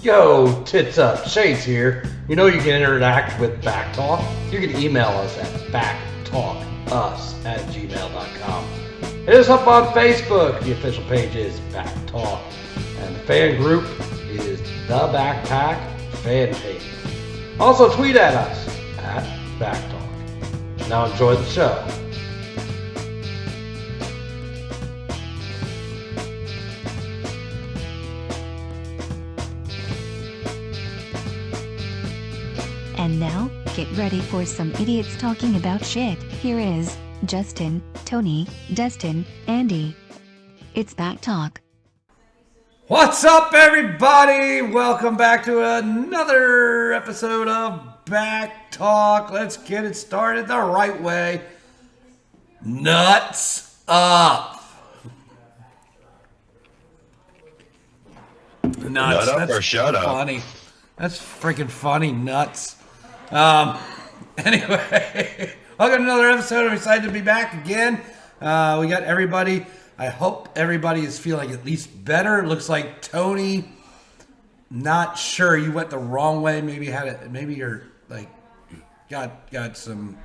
Yo, tits up, Shades here. You know you can interact with BACC Talk. You can email us at backtalkus@gmail.com. Hit us up on Facebook. The official page is BACC Talk. And the fan group is the Backpack Fan Page. Also tweet at us at BACC Talk. Now enjoy the show. And now, get ready for some idiots talking about shit. Here is Justin, Tony, Destin, Andy. It's BACC Talk. What's up, everybody? Welcome back to another episode of BACC Talk. Let's get it started the right way. Nuts up. Nuts. Nut up That's or shut up? funny. That's freaking funny. Nuts. Anyway, welcome to another episode. I'm excited to be back again. We got everybody. I hope everybody is feeling at least better. It looks like Tony, not sure. You went the wrong way. Maybe you're like got some.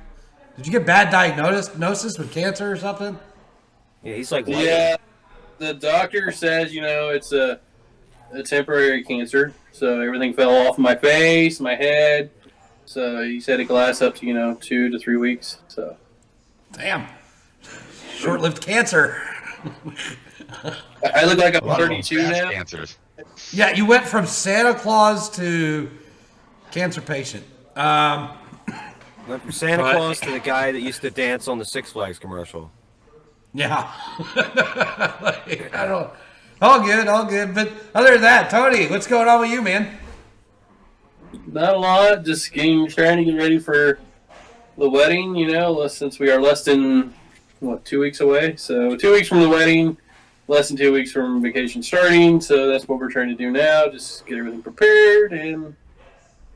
Did you get bad diagnosis with cancer or something? Yeah, he's like, yeah. The doctor says, it's a temporary cancer. So everything fell off my face, my head. So he said it could last up to 2 to 3 weeks. So, damn, short-lived cancer. I look like I'm 32 now. Cancers. Yeah, you went from Santa Claus to cancer patient. went from Santa Claus to the guy that used to dance on the Six Flags commercial. Yeah. Like, I don't. All good. But other than that, Tony, what's going on with you, man? Not a lot. Just trying to get ready for the wedding. Since we are less than 2 weeks away. So 2 weeks from the wedding, less than 2 weeks from vacation starting. So that's what we're trying to do now. Just get everything prepared, and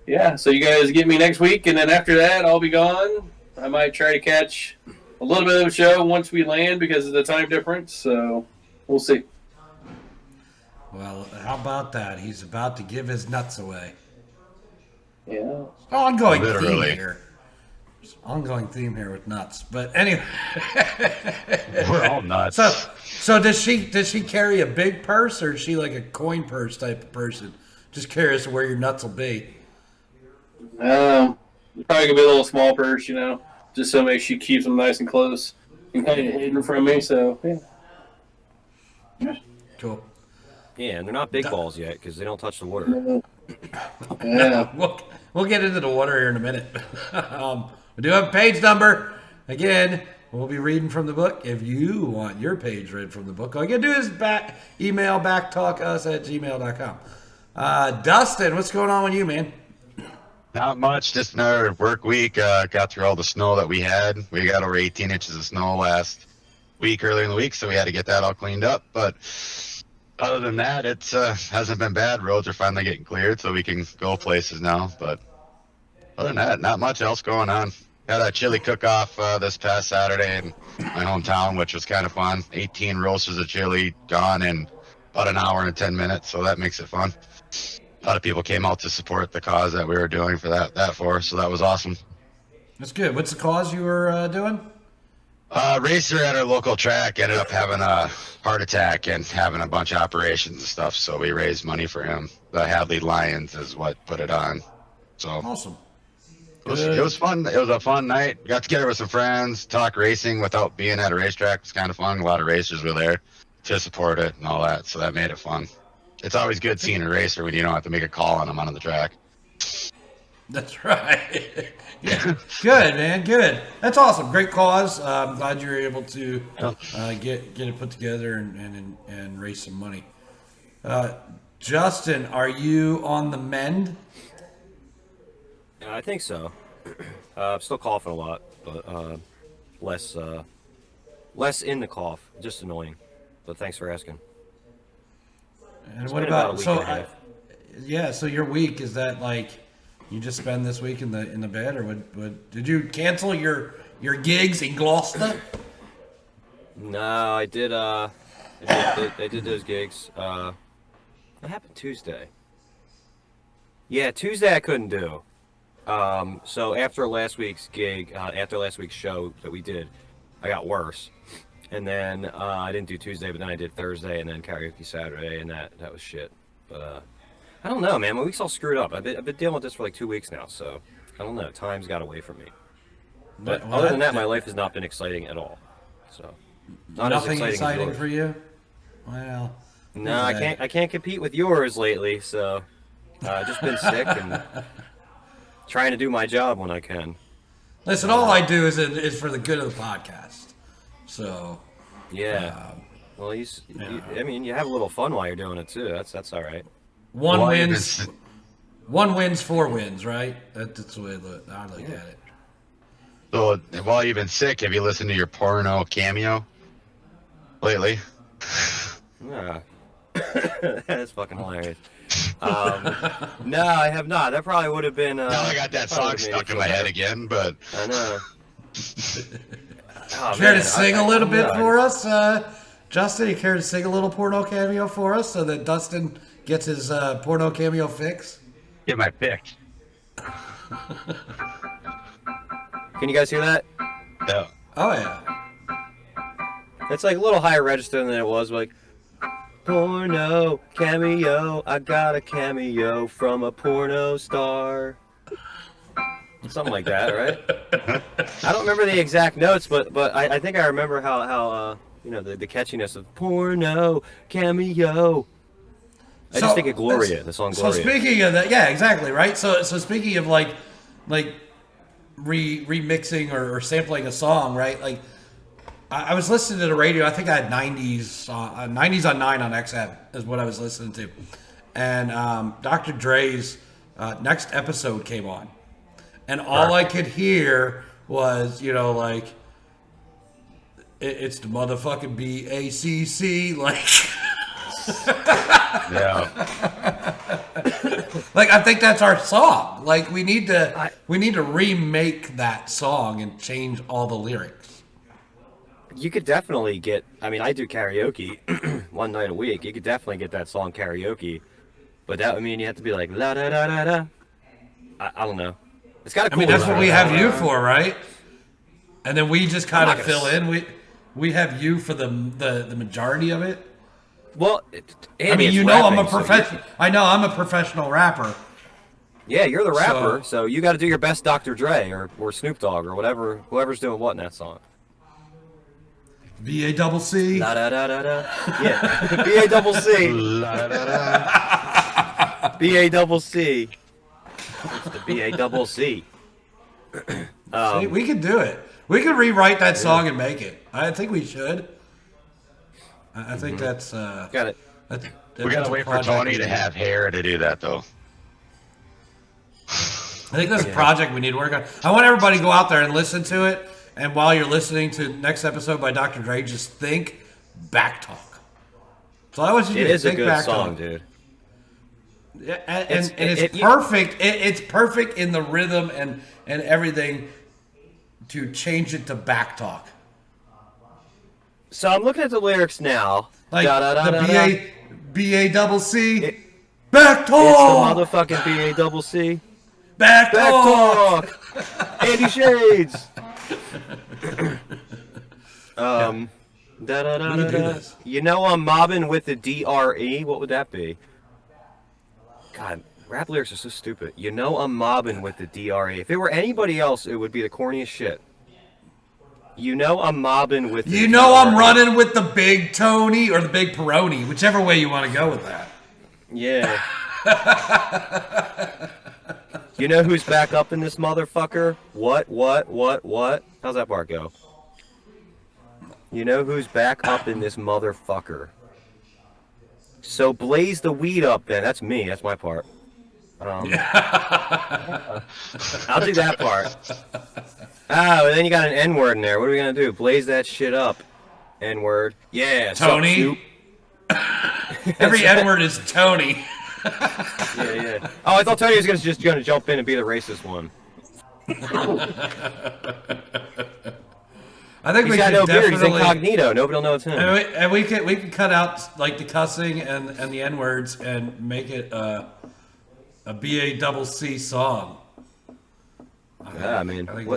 yeah. So you guys get me next week, and then after that, I'll be gone. I might try to catch a little bit of a show once we land because of the time difference. So we'll see. Well, how about that? He's about to give his nuts away. Yeah. Ongoing Literally. theme here. Ongoing theme here with nuts. But anyway. We're all nuts. So does she carry a big purse, or is she like a coin purse type of person? Just curious where your nuts will be. Probably gonna be a little small purse, just so make she keeps them nice and close and kind of hidden from me. So yeah. Cool. Yeah, and they're not big balls yet because they don't touch the water. Yeah. We'll get into the water here in a minute. We do have a page number. Again, we'll be reading from the book. If you want your page read from the book, all you gotta do is email backtalkus@gmail.com. Dustin, what's going on with you, man? Not much. Just another work week. Got through all the snow that we had. We got over 18 inches of snow last week, earlier in the week, so we had to get that all cleaned up. But other than that, it hasn't been bad. Roads are finally getting cleared, so we can go places now. But other than that, not much else going on. Had a chili cook-off this past Saturday in my hometown, which was kind of fun. 18 roasters of chili gone in about an hour and 10 minutes, so that makes it fun. A lot of people came out to support the cause that we were doing for that for, so that was awesome. That's good. What's the cause you were doing? Racer at our local track ended up having a heart attack and having a bunch of operations and stuff, so we raised money for him. The Hadley Lions is what put it on. So Awesome. it was fun. It was a fun night. Got together with some friends, talk racing without being at a racetrack. It's kind of fun. A lot of racers were there to support it and all that, so that made it fun. It's always good seeing a racer when you don't have to make a call on them on the track. That's right. Yeah. Good, man. Good. That's awesome. Great cause. I'm glad you were able to get it put together and raise some money. Justin, are you on the mend? I think so. I'm still coughing a lot, but less in the cough. Just annoying. But thanks for asking. And It's what been about a about week and a half. yeah? So your week, is that like you just spend this week in the bed, or what? Did you cancel your gigs in Gloucester? No, I did. I did those gigs. What happened Tuesday? Yeah, Tuesday I couldn't do. So after last week's gig, after last week's show that we did, I got worse. And then I didn't do Tuesday, but then I did Thursday and then karaoke Saturday, and that was shit. But I don't know, man. My week's all screwed up. I've been dealing with this for like 2 weeks now, so I don't know. Time's got away from me. But other than that, my life has not been exciting at all. So not nothing as exciting as for you. Well, no, I can't compete with yours lately. So I've just been sick and trying to do my job when I can. Listen, all I do is for the good of the podcast. So yeah. Well, I mean, you have a little fun while you're doing it too. That's all right. One wins, 4 wins, right? That's the way I look at it. So while you've been sick, have you listened to your porno cameo lately? Yeah. That's fucking hilarious. No, I have not. That probably would have been. Now I got that song stuck in my head again, but I know. Oh, Care to sing a little bit for us, Justin? You care to sing a little porno cameo for us so that Dustin gets his porno cameo fix? get my pick. Can you guys hear that? No. Oh yeah. It's like a little higher register than it was. Like, porno cameo. I got a cameo from a porno star. Something like that, right? I don't remember the exact notes, but I think I remember how the catchiness of porno cameo. I just think of Gloria, the song Gloria. So speaking of that, yeah, exactly, right? So speaking of like remixing or sampling a song, right? Like I was listening to the radio. I think I had 90s on 9 on XM is what I was listening to, and Dr. Dre's next episode came on, and all I could hear was it's the motherfucking BACC, like. Yeah. Like I think that's our song. Like we need to remake that song and change all the lyrics. You could definitely get. I mean, I do karaoke one night a week. You could definitely get that song karaoke, but that would mean you have to be like la da da da da. I don't know. It's got. I mean, that's what we have you for, right? And then we just kind of fill in. We have you for the majority of it. Well, Andy, I mean, I'm a professional. I know I'm a professional rapper. Yeah, you're the rapper, so you got to do your best, Dr. Dre or Snoop Dogg or whoever's doing what in that song. BACC. La da da da da. Yeah, BACC. La da da. BACC. It's the BACC. See, we could do it. We could rewrite that song and make it. I think we should. I think that's got it. We gotta wait for Tony to have hair to do that, though. I think that's a project we need to work on. I want everybody to go out there and listen to it. And while you're listening to next episode by Dr. Dre, just think back talk. So I want you to It is a think good back song, talk. dude. Yeah, and it's perfect. It's perfect in the rhythm and everything to change it to back talk. So I'm looking at the lyrics now. Like the BACC. Back talk. It's the motherfucking BACC. Back Back talk. talk. Andy Shades. We can do this. You know I'm mobbing with the DRE. What would that be? God, rap lyrics are so stupid. You know I'm mobbing with the DRE. If it were anybody else, it would be the corniest shit. You know I'm mobbing with the DRE. I'm running with the big Tony or the big Peroni, whichever way you want to go with that. Yeah. You know who's back up in this motherfucker? What? How's that part go? You know who's back up in this motherfucker? So blaze the weed up then. That's me. That's my part. I'll do that part. Oh, and then you got an N-word in there. What are we going to do? Blaze that shit up. N-word. Yeah. Tony. Every N-word is Tony. Yeah. Oh, I thought Tony was just going to jump in and be the racist one. I think He's got no beard. He's incognito. Nobody will know it's him. And we could cut out like the cussing and the N-words and make it a BACC song. Yeah, I mean, think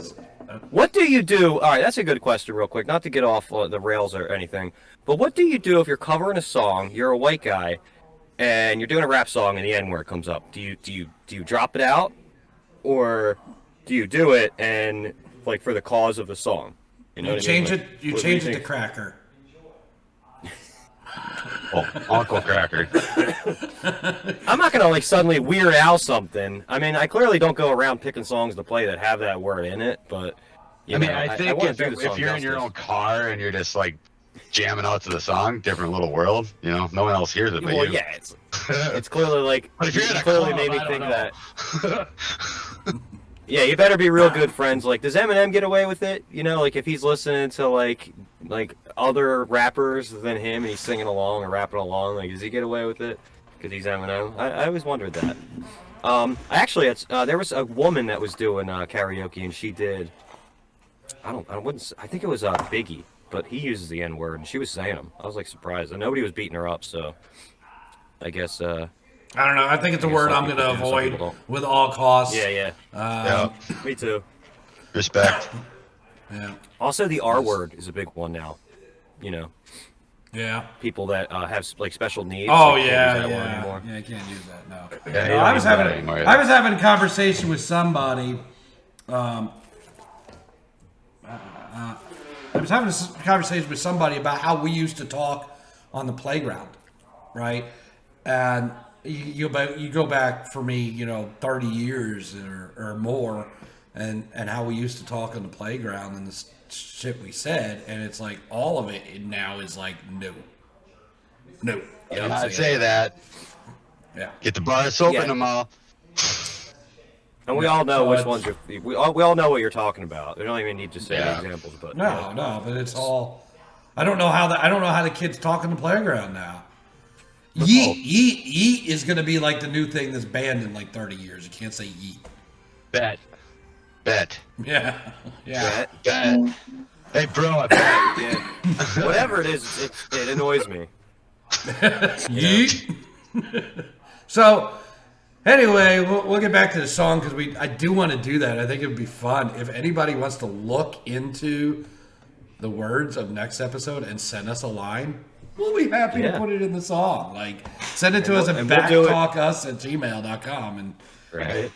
what do you do? All right, that's a good question, real quick. Not to get off the rails or anything, but what do you do if you're covering a song? You're a white guy, and you're doing a rap song, and the N-word comes up. Do you drop it out, or do you do it and like for the cause of the song? You know, you what change I mean? it. You change it to cracker. Oh, Uncle Cracker. I'm not gonna like suddenly Weird Al something. I mean, I clearly don't go around picking songs to play that have that word in it, but I think wanna if do the song you're in your justice. own car and you're just like jamming out to the song, different little world, you know, no one else hears it but Well, you. yeah, it's clearly like But if you're in a clearly club, made me I think don't know. that. Yeah, you better be real good friends. Like, does Eminem get away with it? You know, like if he's listening to like other rappers than him and he's singing along or rapping along, like does he get away with it? Because he's Eminem. I always wondered that. Actually, there was a woman that was doing karaoke and she did. I think it was Biggie, but he uses the N-word and she was saying them. I was like surprised, and nobody was beating her up. So, I guess. I don't know. I think it's a word I'm going to avoid with all costs. Yeah. Yeah. Me too. Respect. Yeah. Also, the R word is a big one now. You know, Yeah. people that have like special needs. Oh they can't yeah, use that word yeah. anymore. Yeah, I can't use that. No. Yeah, you No, don't I was use that having anymore, I was having a conversation with somebody. I was having a conversation with somebody about how we used to talk on the playground, right? And you go back for me, 30 years or more, and how we used to talk on the playground and the shit we said, and it's like all of it now is like no. I'd say that. Yeah. Get the bars open Yeah. tomorrow. And we all know which so ones we all know what you're talking about. We don't even need to say the examples, but No, but it's all. I don't know how the kids talk in the playground now. Yeet is going to be like the new thing that's banned in like 30 years. You can't say yeet. Bet. Yeah. Bet. Hey, bro, I bet. Yeah. Whatever it is, it annoys me. Yeet. So, anyway, we'll get back to the song because I do want to do that. I think it would be fun if anybody wants to look into the words of next episode and send us a line. We'll be happy to put it in the song. Like, send it to us at backtalkus@gmail.com. And Right.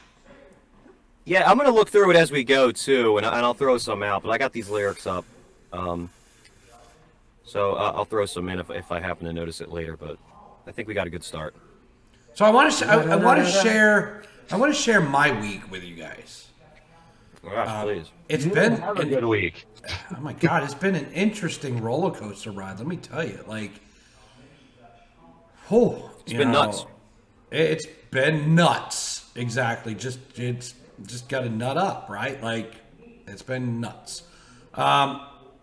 Yeah, I'm gonna look through it as we go too, and I'll throw some out. But I got these lyrics up, so I'll throw some in if I happen to notice it later. But I think we got a good start. so I want to share my week with you guys. Gosh, please. It's been Have a good week. oh my god, it's been an interesting roller coaster ride. Let me tell you, like, It's been nuts. It's been nuts. Exactly. It's just got to nut up, right? Like, it's been nuts. But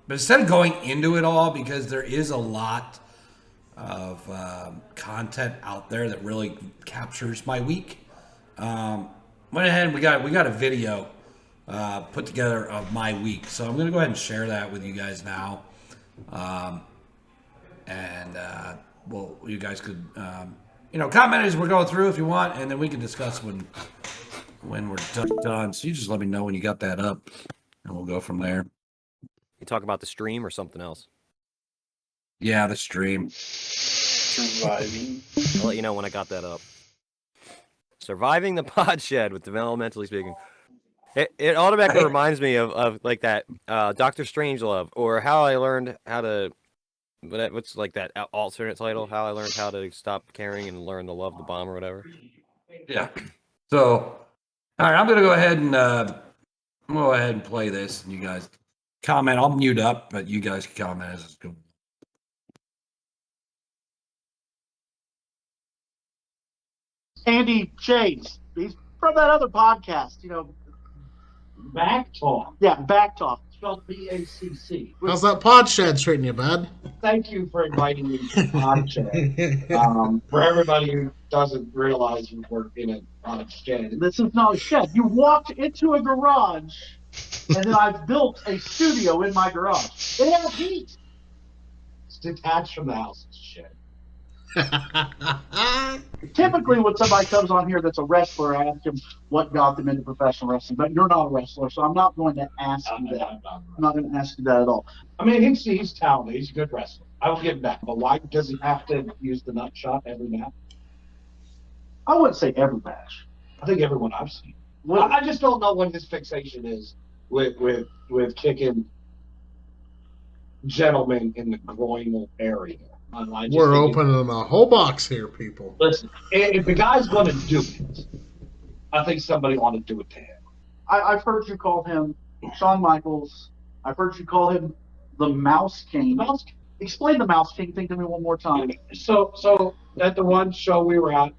instead of going into it all, because there is a lot of content out there that really captures my week, went ahead and we got a video put together of my week. So I'm going to go ahead and share that with you guys now. Well, you guys could, comment as we're going through if you want, and then we can discuss when we're done. So you just let me know when you got that up, and we'll go from there. You talk about the stream or something else? Yeah, the stream. Surviving. I'll let you know when I got that up. Surviving the Podshed with Developmentally Speaking. It automatically reminds me of like that Dr. Strangelove, or how I learned how to. What's like that alternate title? How I learned how to stop caring and learn to love the bomb or whatever. Yeah. So, all right, I'm gonna go ahead and play this, and you guys comment. I'll mute up, but you guys can comment as it's going. Andy Chase. He's from that other podcast, Back talk. Yeah, Back Talk. Spelled BACC. How's that podshed treating you, bud? Thank you for inviting me to Podshed. For everybody who doesn't realize you work in a podshed. This is not a shed. You walked into a garage, and then I built a studio in my garage. It has heat. It's detached from the house. It's a shed. Typically, when somebody comes on here that's a wrestler, I ask them what got them into professional wrestling. But you're not a wrestler, so I'm not going to ask you that. I'm not going to ask you that at all. I mean, he's talented. He's a good wrestler. I will give him that. But why does he have to use the nut shot every match? I wouldn't say every match. I think everyone I've seen. Well, I just don't know what his fixation is with kicking gentlemen in the groinal area. We're opening a whole box here, people. Listen, if the guy's going to do it, I think somebody ought to do it to him. I've heard you call him Shawn Michaels. I've heard you call him the Mouse King. Explain the Mouse King thing to me one more time. So at the one show we were at,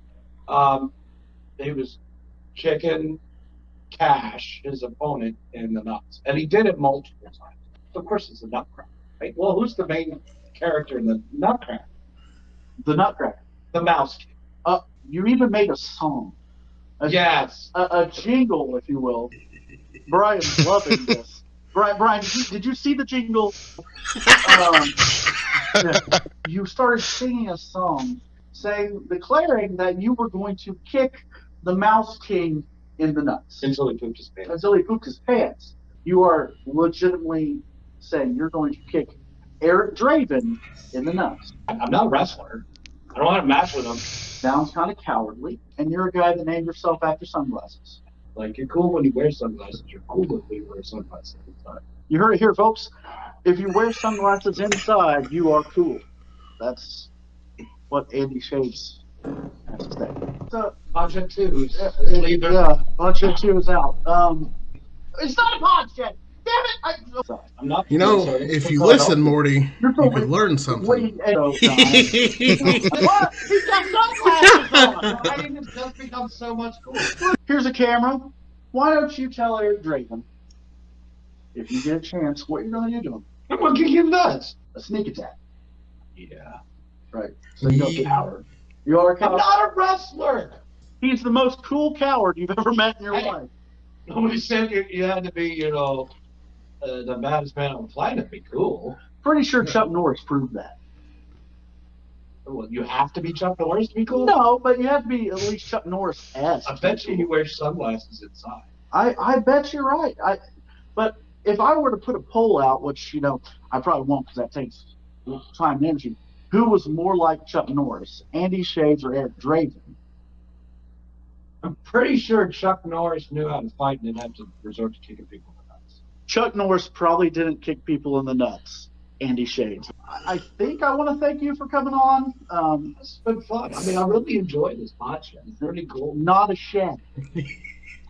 he was kicking Cash, his opponent, in the nuts. And he did it multiple times. Of course, it's a nutcracker. Right? Well, who's the main character in the Nutcracker? The Nutcracker. The Mouse King. You even made a song. Yes. A jingle, if you will. Brian's loving this. Brian, did you see the jingle? You started singing a song declaring that you were going to kick the Mouse King in the nuts. Until he pooped his pants. Until he pooped his pants. You are legitimately saying you're going to kick Eric Draven in the nuts. I'm not a wrestler. I don't want to match with him. Sounds kind of cowardly, and you're a guy that named yourself after sunglasses. Like, you're cool when you wear sunglasses. You're cool when you wear sunglasses inside. You heard it here, folks. If you wear sunglasses inside, you are cool. That's what Andy Shades has to say. So, Podshed 2 is leaving. yeah, Podshed 2 is out. It's not a Podshed! Damn it! I'm not. You know, if you listen, Morty, you could learn something. What? He got sunglasses on! I think it's just become so much cooler. Here's a camera. Why don't you tell Eric Draven, if you get a chance, what you're going to do to him? I'm going to kick him nuts. A sneak attack. Yeah. Right. So you're a coward. You are a I'm coward. not a wrestler. He's the most cool coward you've ever met in your life. Nobody said you had to be, the baddest man on the planet to be cool. Pretty sure Chuck Norris proved that. Well, you have to be Chuck Norris to be cool? No, but you have to be at least Chuck Norris-esque. I bet you wear sunglasses inside. I bet you're right. But if I were to put a poll out, which, I probably won't because that takes time and energy, who was more like Chuck Norris, Andy Shades or Eric Draven? I'm pretty sure Chuck Norris knew how to fight and didn't have to resort to kicking people in the nuts. Chuck Norris probably didn't kick people in the nuts. Andy Shades. I think I want to thank you for coming on. It's been fun. I mean, I really enjoyed this podcast. It's really cool. Not a shed.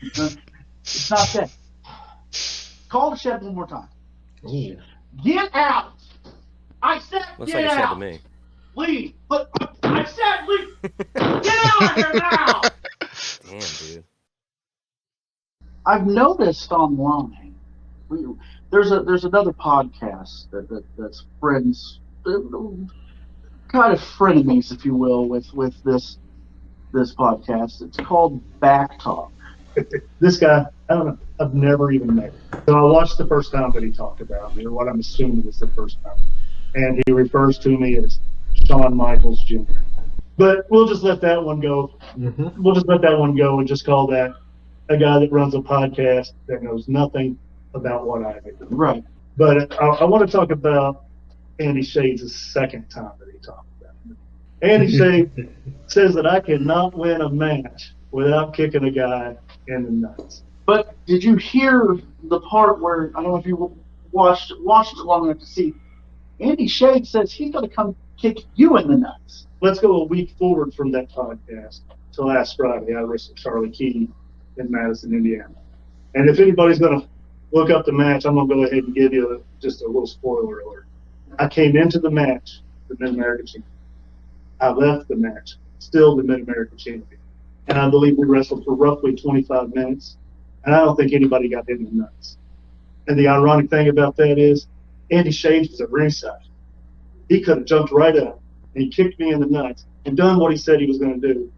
It's not shed. Call the shed one more time. Ooh. Get out! I said Looks get like a shed out! to me. Leave! But I said leave! Get out of here now! Damn, dude. I've noticed online, there's another podcast that's friends, kind of frenemies, if you will, with this podcast. It's called BACC Talk. This guy, I don't know, I've never even met him. So I watched the first time that he talked about me, or what I'm assuming is the first time. And he refers to me as Shawn Michaels Jr. But we'll just let that one go. Mm-hmm. We'll just let that one go and just call that a guy that runs a podcast that knows nothing about what I do. Right. But I want to talk about Andy Shades' second time that he talked about me. Andy Shades says that I cannot win a match without kicking a guy in the nuts. But did you hear the part where, I don't know if you watched it long enough to see, Andy Shades says he's going to come kick you in the nuts. Let's go a week forward from that podcast to last Friday. I wrestled Charlie Key in Madison, Indiana. And if anybody's going to look up the match, I'm going to go ahead and give you just a little spoiler alert. I came into the match, the Mid-American champion. I left the match, still the Mid-American champion. And I believe we wrestled for roughly 25 minutes. And I don't think anybody got hit in the nuts. And the ironic thing about that is, Andy Shades was at ringside. He could have jumped right up and he kicked me in the nuts and done what he said he was going to do.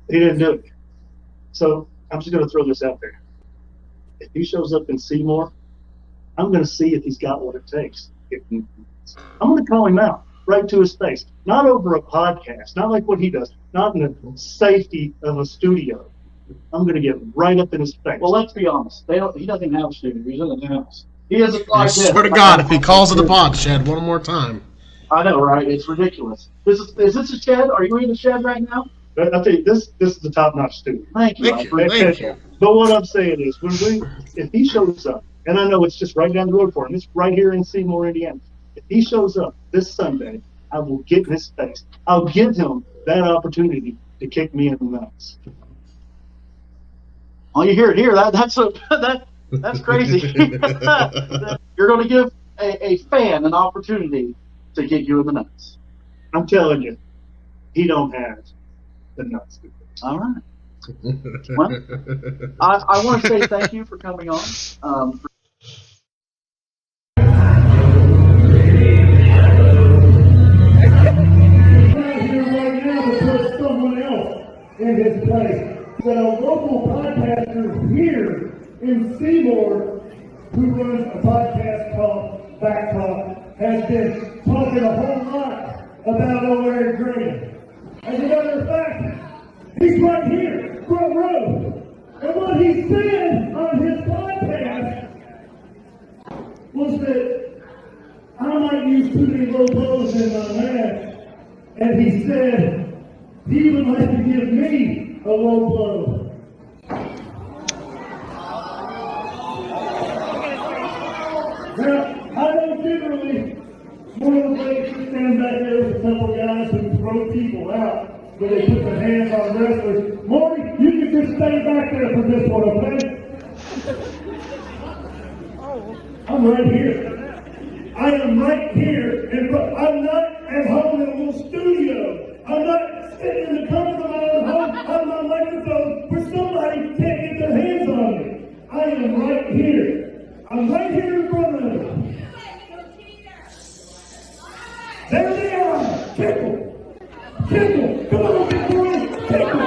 He didn't do it. So I'm just going to throw this out there. If he shows up in Seymour, I'm going to see if he's got what it takes. I'm going to call him out right to his face. Not over a podcast, not like what he does, not in the safety of a studio. I'm going to get right up in his face. Well, let's be honest. He doesn't have a studio. He's in the house. He isn't I like this. swear to God, if he calls it a pod shed one more time. I know, right? It's ridiculous. Is this a shed? Are you in the shed right now? But I'll tell you, this is the top-notch studio. Thank you. Thank you. But what I'm saying is, if he shows up, and I know it's just right down the road for him, it's right here in Seymour, Indiana. If he shows up this Sunday, I will get in his face. I'll give him that opportunity to kick me in the nuts. Oh, you hear it here. That's crazy. You're going to give a fan an opportunity to kick you in the nuts. I'm telling you, he don't have the nuts. All right. Well, I want to say thank you for coming on. In his place. That a local podcaster here in Seymour, who runs a podcast called BACC, has been talking a whole lot about O'Leary Green. As a matter of fact, he's right here, front row. And what he said on his podcast was that I might use too many low blows in my match. And he said he would like to give me a low blow. Now, I don't generally, one of the ways to stand back there with a couple guys who throw people out when they put their hands on wrestlers. Morty, you can just stay back there for this one, okay? I'm right here. I am right here, and I'm not at home in a little studio. I'm not sitting in the comfort of my own home on my microphone where somebody can't get their hands on me. I am right here. I'm right here in front of them. There they are. Kickle. Kickle. Come on, big boy. Kickle.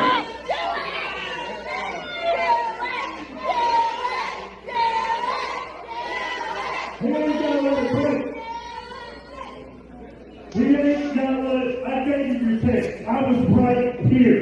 We ain't got what I gave you your text. I was right here.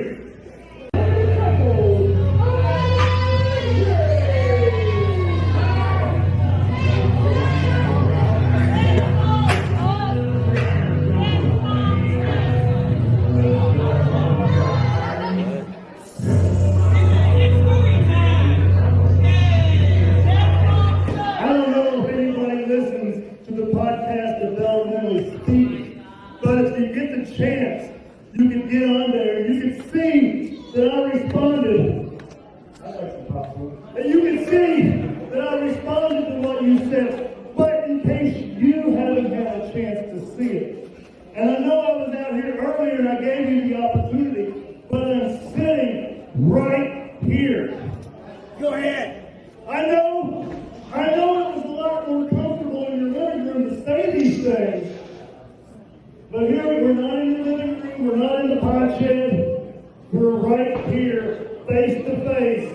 I don't know if anybody listens to the podcast Developmentally Speaking, but if you get the chance, you can get on there and you can see that I responded. I like some popcorn. And you can see that I responded to what you said. But in case you haven't had a chance to see it, and I know I was out here earlier and I gave you the opportunity, but I'm sitting right here. Go ahead. I know it was a lot more comfortable in your living room to say these things. But here, we're not in the living room, we're not in the podshed, we're right here, face to face.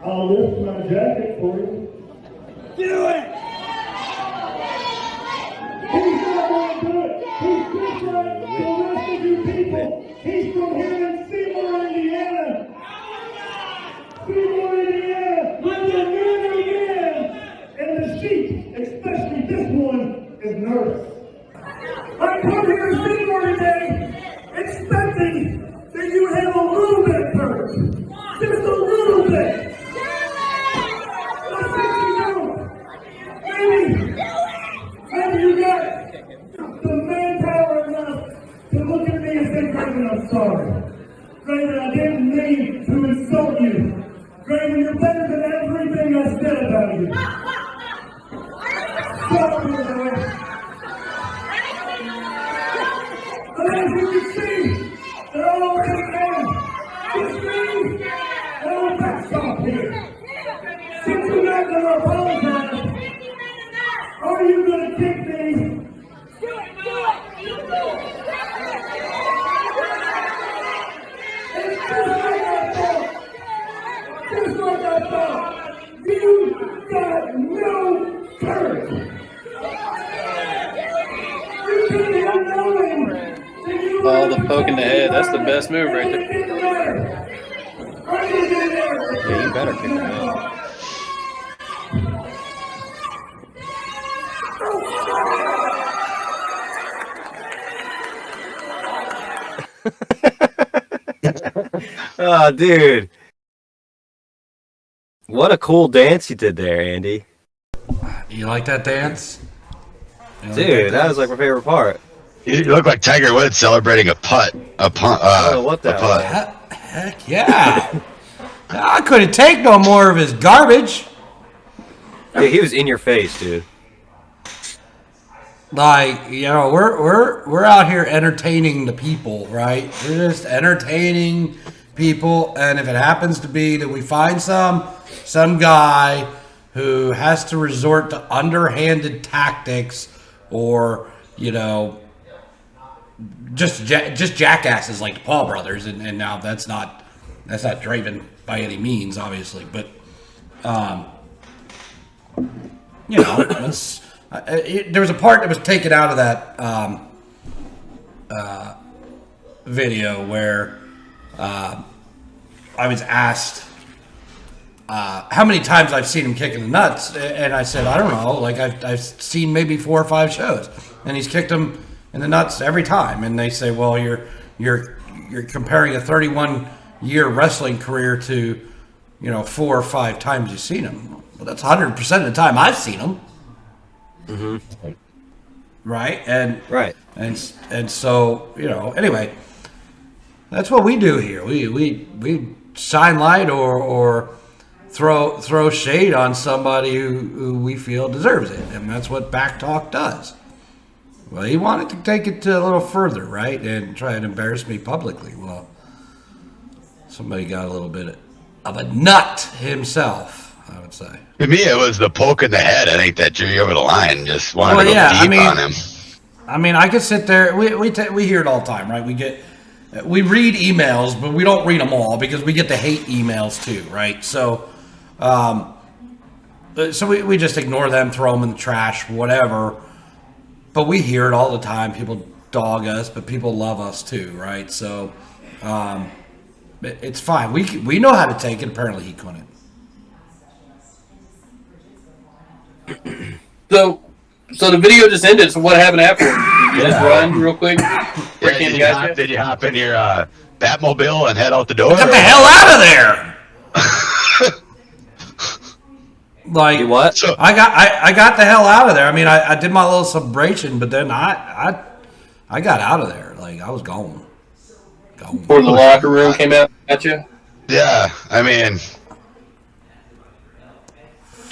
I'll lift my jacket for you. Do it! He's not going to do it. He's just like the rest of you people. He's from here in Seymour, Indiana. Seymour, Indiana, with the man. And the sheep, especially this one, is nervous. I come here to Seymour today expecting that you would have a little bit of courage. Just a little bit. But since you don't, maybe you got the manpower enough to look at me and say, Draven, I'm sorry. Draven, I didn't mean to insult you. Draven, you're better than everything I said about you. Sorry, Draven. But as you can see, they're all already gone. Just me and our backstop here. Since you're not going to apologize, are you going to kick me? Do it. It's just like I thought. You got no courage. You can't have Poke in the head. That's the best move right there. Yeah, you better kick him out. Oh, dude. What a cool dance you did there, Andy. You like that dance? Dude, that was like my favorite part. You look like Tiger Woods celebrating a putt. What the hell? Heck yeah. I couldn't take no more of his garbage. Dude, he was in your face, dude. Like, you know, we're out here entertaining the people, right? We're just entertaining people, and if it happens to be that we find some guy who has to resort to underhanded tactics or, you know, just jackasses like the Paul brothers, and now that's not Draven by any means, obviously, but you know, there was a part that was taken out of that video where I was asked how many times I've seen him kicking the nuts, and I said, I don't know, like I've seen maybe 4 or 5 shows, and he's kicked them in the nuts every time. And they say, well, you're comparing a 31-year wrestling career to, you know, 4 or 5 times you've seen him. Well, that's 100% of the time I've seen him. Mm-hmm. Right? And so, you know, anyway, that's what we do here. We shine light or throw shade on somebody who we feel deserves it, and that's what Back Talk does. Well, he wanted to take it to a little further, right, and try and embarrass me publicly. Well, somebody got a little bit of a nut himself, I would say. To me, it was the poke in the head. I think that drew you over the line. Just wanted to go deep on him. I mean, I could sit there. We hear it all the time, right? We read emails, but we don't read them all because we get the hate emails too, right? So we just ignore them, throw them in the trash, whatever. But we hear it all the time. People dog us, but people love us too, right? So it's fine. We know how to take it. Apparently, he couldn't. So the video just ended. So what happened afterwards? Did you just run real quick? Did you hop in your Batmobile and head out the door? Get the hell out of there! Like what? So, I got the hell out of there. I mean, I did my little celebration, but then I got out of there. Like I was gone. Before the locker room came out at you. Yeah, I mean,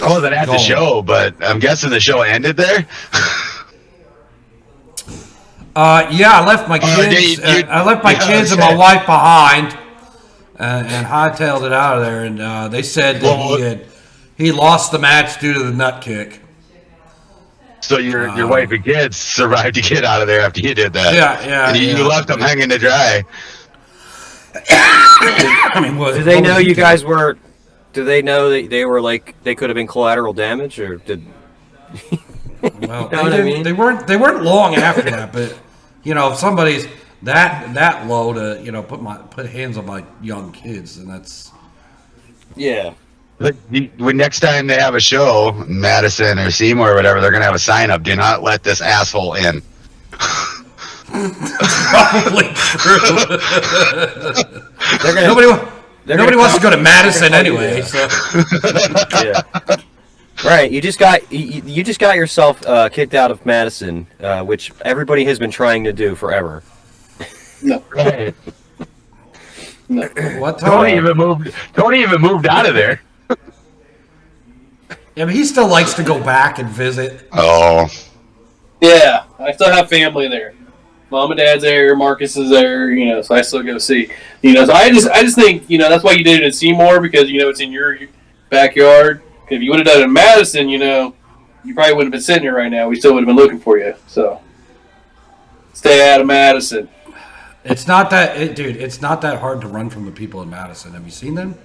I wasn't at the show, but I'm guessing the show ended there. Yeah, I left my kids. I left my kids and my wife behind, and hightailed it out of there. And they said that he lost the match due to the nut kick. So your wife and kids survived to get out of there after you did that. Yeah. And you left them hanging to dry. I mean, did they know you guys were? Did they know that they were like they could have been collateral damage, or did? Well, you know what I mean? They weren't long after that, but you know, if somebody's that low to put hands on my young kids, and that's yeah. When next time they have a show, Madison or Seymour or whatever, they're gonna have a sign up: "Do not let this asshole in." Probably true. Nobody wants to go to Madison anyway. So. Yeah. Right. You just got yourself kicked out of Madison, which everybody has been trying to do forever. No. Right. No. What? Tony even moved out of there. Yeah, but he still likes to go back and visit. Oh. Yeah, I still have family there. Mom and Dad's there. Marcus is there. So I still go see. So I just think that's why you did it in Seymour, because it's in your backyard. If you would have done it in Madison, you probably wouldn't have been sitting here right now. We still would have been looking for you. So stay out of Madison. It's not that, dude. It's not that hard to run from the people in Madison. Have you seen them?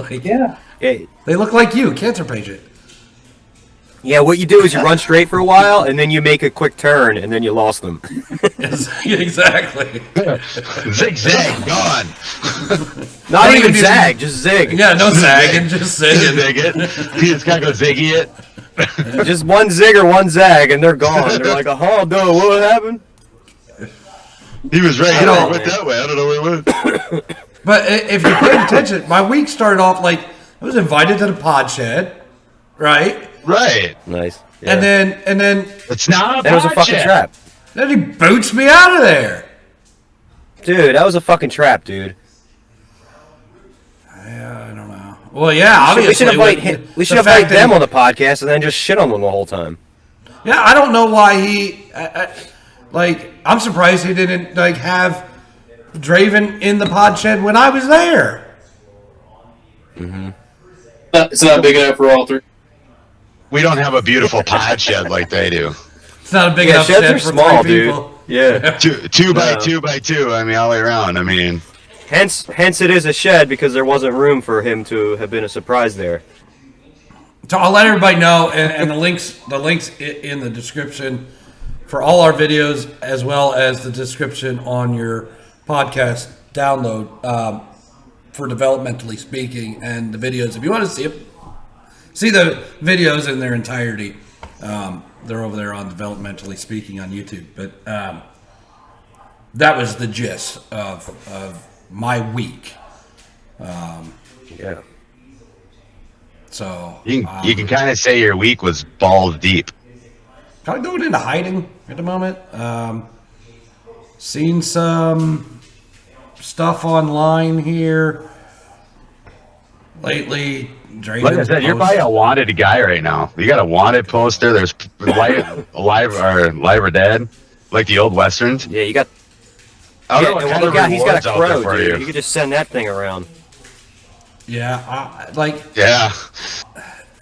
Yeah. They look like you, cancer patient. Yeah, what you do is you run straight for a while, and then you make a quick turn, and then you lost them. Exactly. Zigzag, gone. Not even zag, just zig. Yeah, no zagging, just zigging. Zig it. You just gotta go ziggy it. Just one zig or one zag, and they're gone. They're like, oh, no, what happened? He was right. I He know. went that way. I don't know where he went. But if you pay attention, my week started off like I was invited to the podshed, right? Right. Nice. Yeah. And then It's not a That was a fucking podcast. trap. then he boots me out of there. Dude, that was a fucking trap, dude. Yeah, I don't know. Well, yeah, obviously. We should invite them on the podcast and then just shit on them the whole time. Yeah, I don't know why he. I'm surprised he didn't have Draven in the podshed when I was there. It's not big enough for all three. We don't have a beautiful pod shed like they do. It's not a big Yeah, enough sheds shed are for small, three dude. people. Yeah. Two by two by two. I mean, all the way around. I mean, Hence it is a shed because there wasn't room for him to have been a surprise there. So I'll let everybody know, and the links in the description for all our videos, as well as the description on your podcast download for Developmentally Speaking, and the videos. If you want to see the videos in their entirety, they're over there on Developmentally Speaking on YouTube. But that was the gist of my week. Yeah. So you can kind of say your week was balls deep. kind of going into hiding at the moment. Seen some stuff online here lately. Draven Like I said, you're probably a wanted guy right now. You got a wanted poster. There's alive or dead, like the old westerns. Yeah, you got. I don't know what kind of He's got rewards a out there crow, for dude. you. You could just send that thing around. Yeah, Yeah.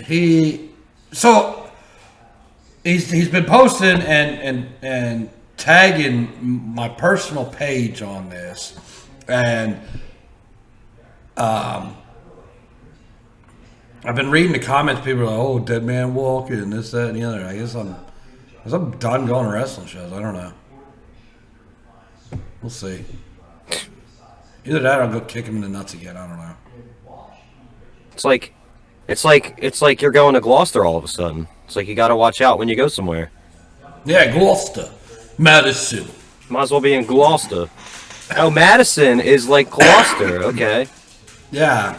he's been posting and tagging my personal page on this, and I've been reading the comments. People are like, "Oh, dead man walking," this, that, and the other. I guess I'm done going to wrestling shows. I don't know. We'll see. Either that or I'll go kick him in the nuts again. I don't know. It's like you're going to Gloucester all of a sudden. It's like you got to watch out when you go somewhere. Yeah, Gloucester, Madison. Might as well be in Gloucester. Oh, Madison is like Gloucester. Okay. Yeah.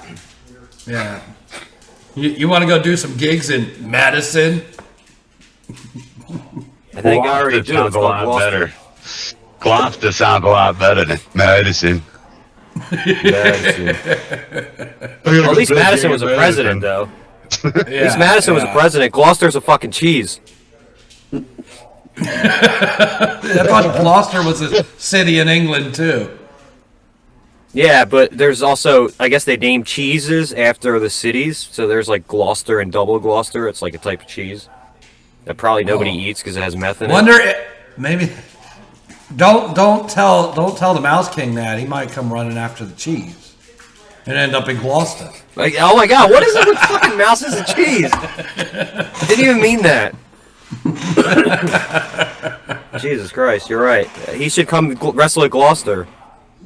You want to go do some gigs in Madison? I think I already do. Sounds It's a called lot Gloucester. better. Gloucester sounds a lot better than Madison. Madison. Well, at least Madison was a president, though. At least Madison was a president. Gloucester's a fucking cheese. I thought Gloucester was a city in England too. Yeah, but there's also, I guess they named cheeses after the cities. So there's like Gloucester and Double Gloucester. It's like a type of cheese that probably nobody eats because it has meth in it. Maybe. Don't tell the Mouse King that. He might come running after the cheese and end up in Gloucester. Like, oh my god, what is it with fucking mouses and cheese? I didn't even mean that. Jesus Christ, you're right. He should come wrestle at Gloucester.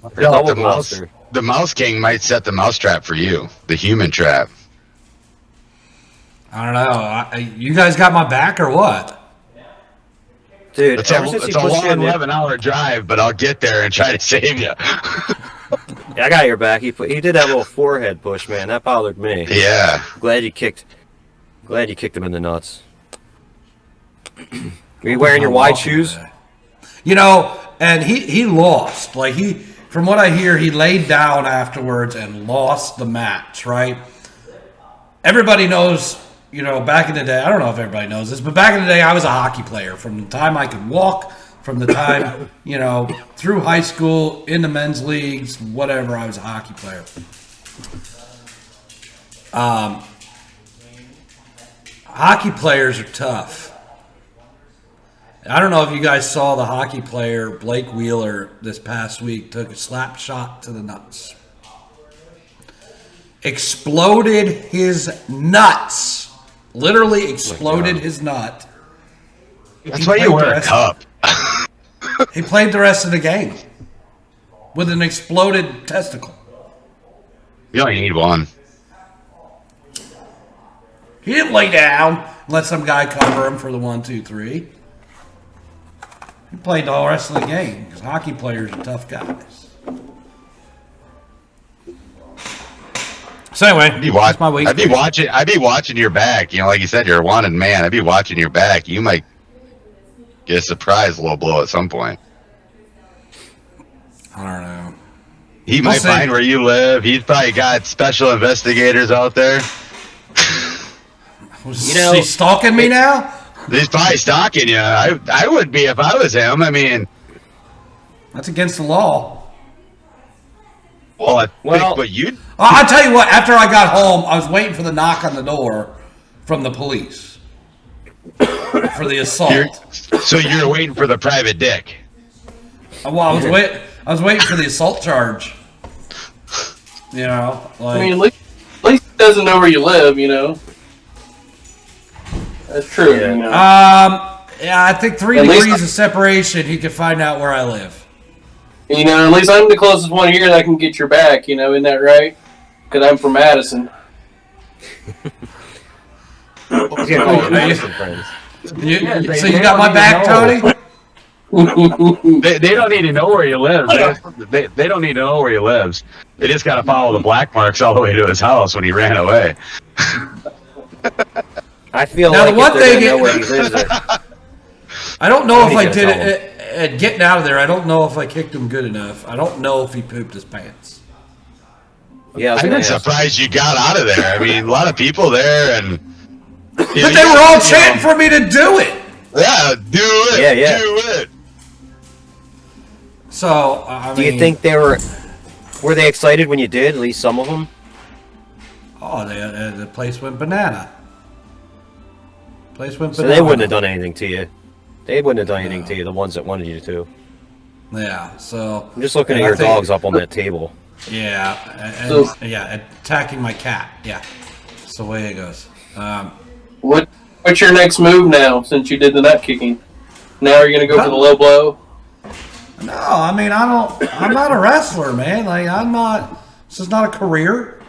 Or Double Gloucester. The Mouse King might set the mouse trap for you, the human trap. I don't know. You guys got my back or what? Dude, It's ever a since you long pushed in, 11-hour drive, but I'll get there and try to save you. yeah, I got your back. He did that little forehead push, man. That bothered me. Yeah. Glad you kicked him in the nuts. Were you wearing your wide shoes? You know, and he lost. Like from what I hear, he laid down afterwards and lost the match. Right? Everybody knows. You know, back in the day, I don't know if everybody knows this, but back in the day, I was a hockey player. From the time I could walk, from the time, through high school, in the men's leagues, whatever, I was a hockey player. Hockey players are tough. I don't know if you guys saw the hockey player, Blake Wheeler, this past week, took a slap shot to the nuts. Exploded his nuts literally exploded his nut. That's why you wear a cup. He played the rest of the game with an exploded testicle. You only need one. He didn't lay down and let some guy cover him for the 1, 2, 3. He played the whole rest of the game because hockey players are tough guys. So anyway, that's my week. I'd be watching your back. You know, like you said, you're a wanted man. I'd be watching your back. You might get a surprise low blow at some point. I don't know. He might find where you live. He's probably got special investigators out there. You know, he's stalking me now? He's probably stalking you. I would be if I was him. I mean, that's against the law. Well, I think what you... I'll tell you what, after I got home, I was waiting for the knock on the door from the police for the assault. So you're waiting for the private dick? Well, I was waiting for the assault charge. You know, like... I mean, at least he doesn't know where you live, you know. That's true. Yeah. You know? Yeah, I think 3 degrees of separation, he could find out where I live. You know, at least I'm the closest one here that can get your back, you know, isn't that right? Because I'm from Madison. So you got my back, Tony? They don't need to know where he lives. They don't need to know where he lives. They just got to follow the black marks all the way to his house when he ran away. I feel now, like the one thing know where he lives there. I don't know if I did it at getting out of there. I don't know if I kicked him good enough. I don't know if he pooped his pants. Yeah, I'm surprised you got out of there. I mean, a lot of people there, and but they were all chanting for me to do it. Yeah, do it. Yeah. Do it. So, do you think they were they excited when you did? At least some of them. Oh, the place went banana. So they wouldn't have done anything to you. They wouldn't have done anything to you. The ones that wanted you to. Yeah. So I'm just looking at your dogs up on that table. Yeah, attacking my cat. Yeah, that's the way it goes. What's your next move now? Since you did the nut kicking, now you're gonna go for the low blow. No, I mean I'm not a wrestler, man. Like I'm not. This is not a career.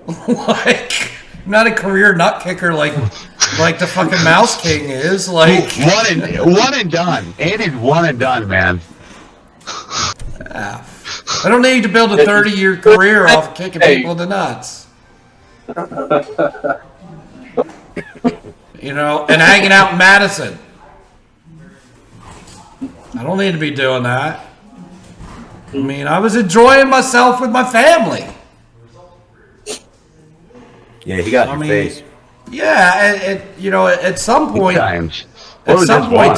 Like I'm not a career nut kicker like the fucking Mouse King is. Like one and done. Andy's one and done, man. Yeah. I don't need to build a 30-year career off kicking people in the nuts. You know, and hanging out in Madison. I don't need to be doing that. I mean, I was enjoying myself with my family. Yeah, he got in your face. Yeah, and you know, at some point,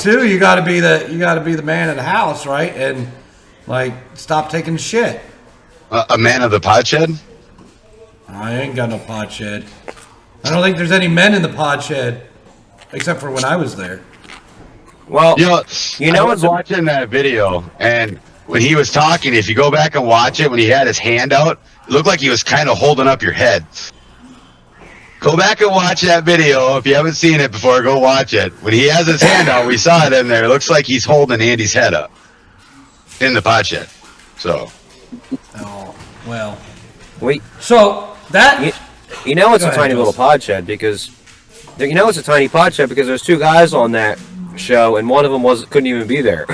too, you got to be the man of the house, right? And like, stop taking shit. A man of the podshed? I ain't got no podshed. I don't think there's any men in the podshed, except for when I was there. Well, I was watching that video, and when he was talking, if you go back and watch it, when he had his hand out, it looked like he was kind of holding up your head. Go back and watch that video. If you haven't seen it before, go watch it. When he has his hand out, we saw it in there. It looks like he's holding Andy's head up in the podshed. So. Oh, well. Wait. So, that... You know it's a tiny little podshed because... You know it's a tiny podshed because there's 2 guys on that show, and one of them couldn't even be there.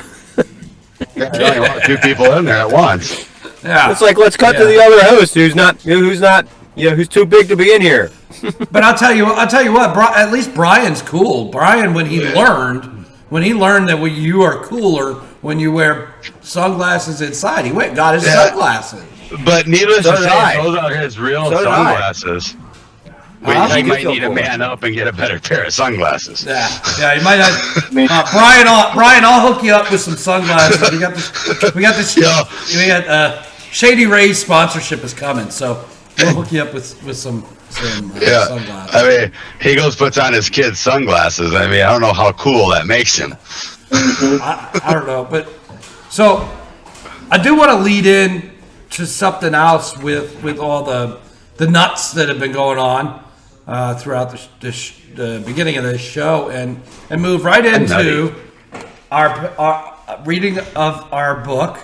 Yeah, you only want 2 people in there at once. Yeah. It's like, let's cut to the other host who's too big to be in here. But I'll tell you what, at least Brian's cool. Brian, when he learned that you are cooler when you wear sunglasses inside, he went and got his sunglasses. But needless to say, those are his real sunglasses. He might need to man up and get a better pair of sunglasses. Yeah, you might have. Brian, I'll hook you up with some sunglasses. We got this. Shady Ray's sponsorship is coming, so we'll hook you up with some sunglasses. I mean, he puts on his kid's sunglasses. I mean, I don't know how cool that makes him. I don't know, but so I do want to lead in to something else with all the nuts that have been going on. throughout the beginning of this show and move right into our reading of our book,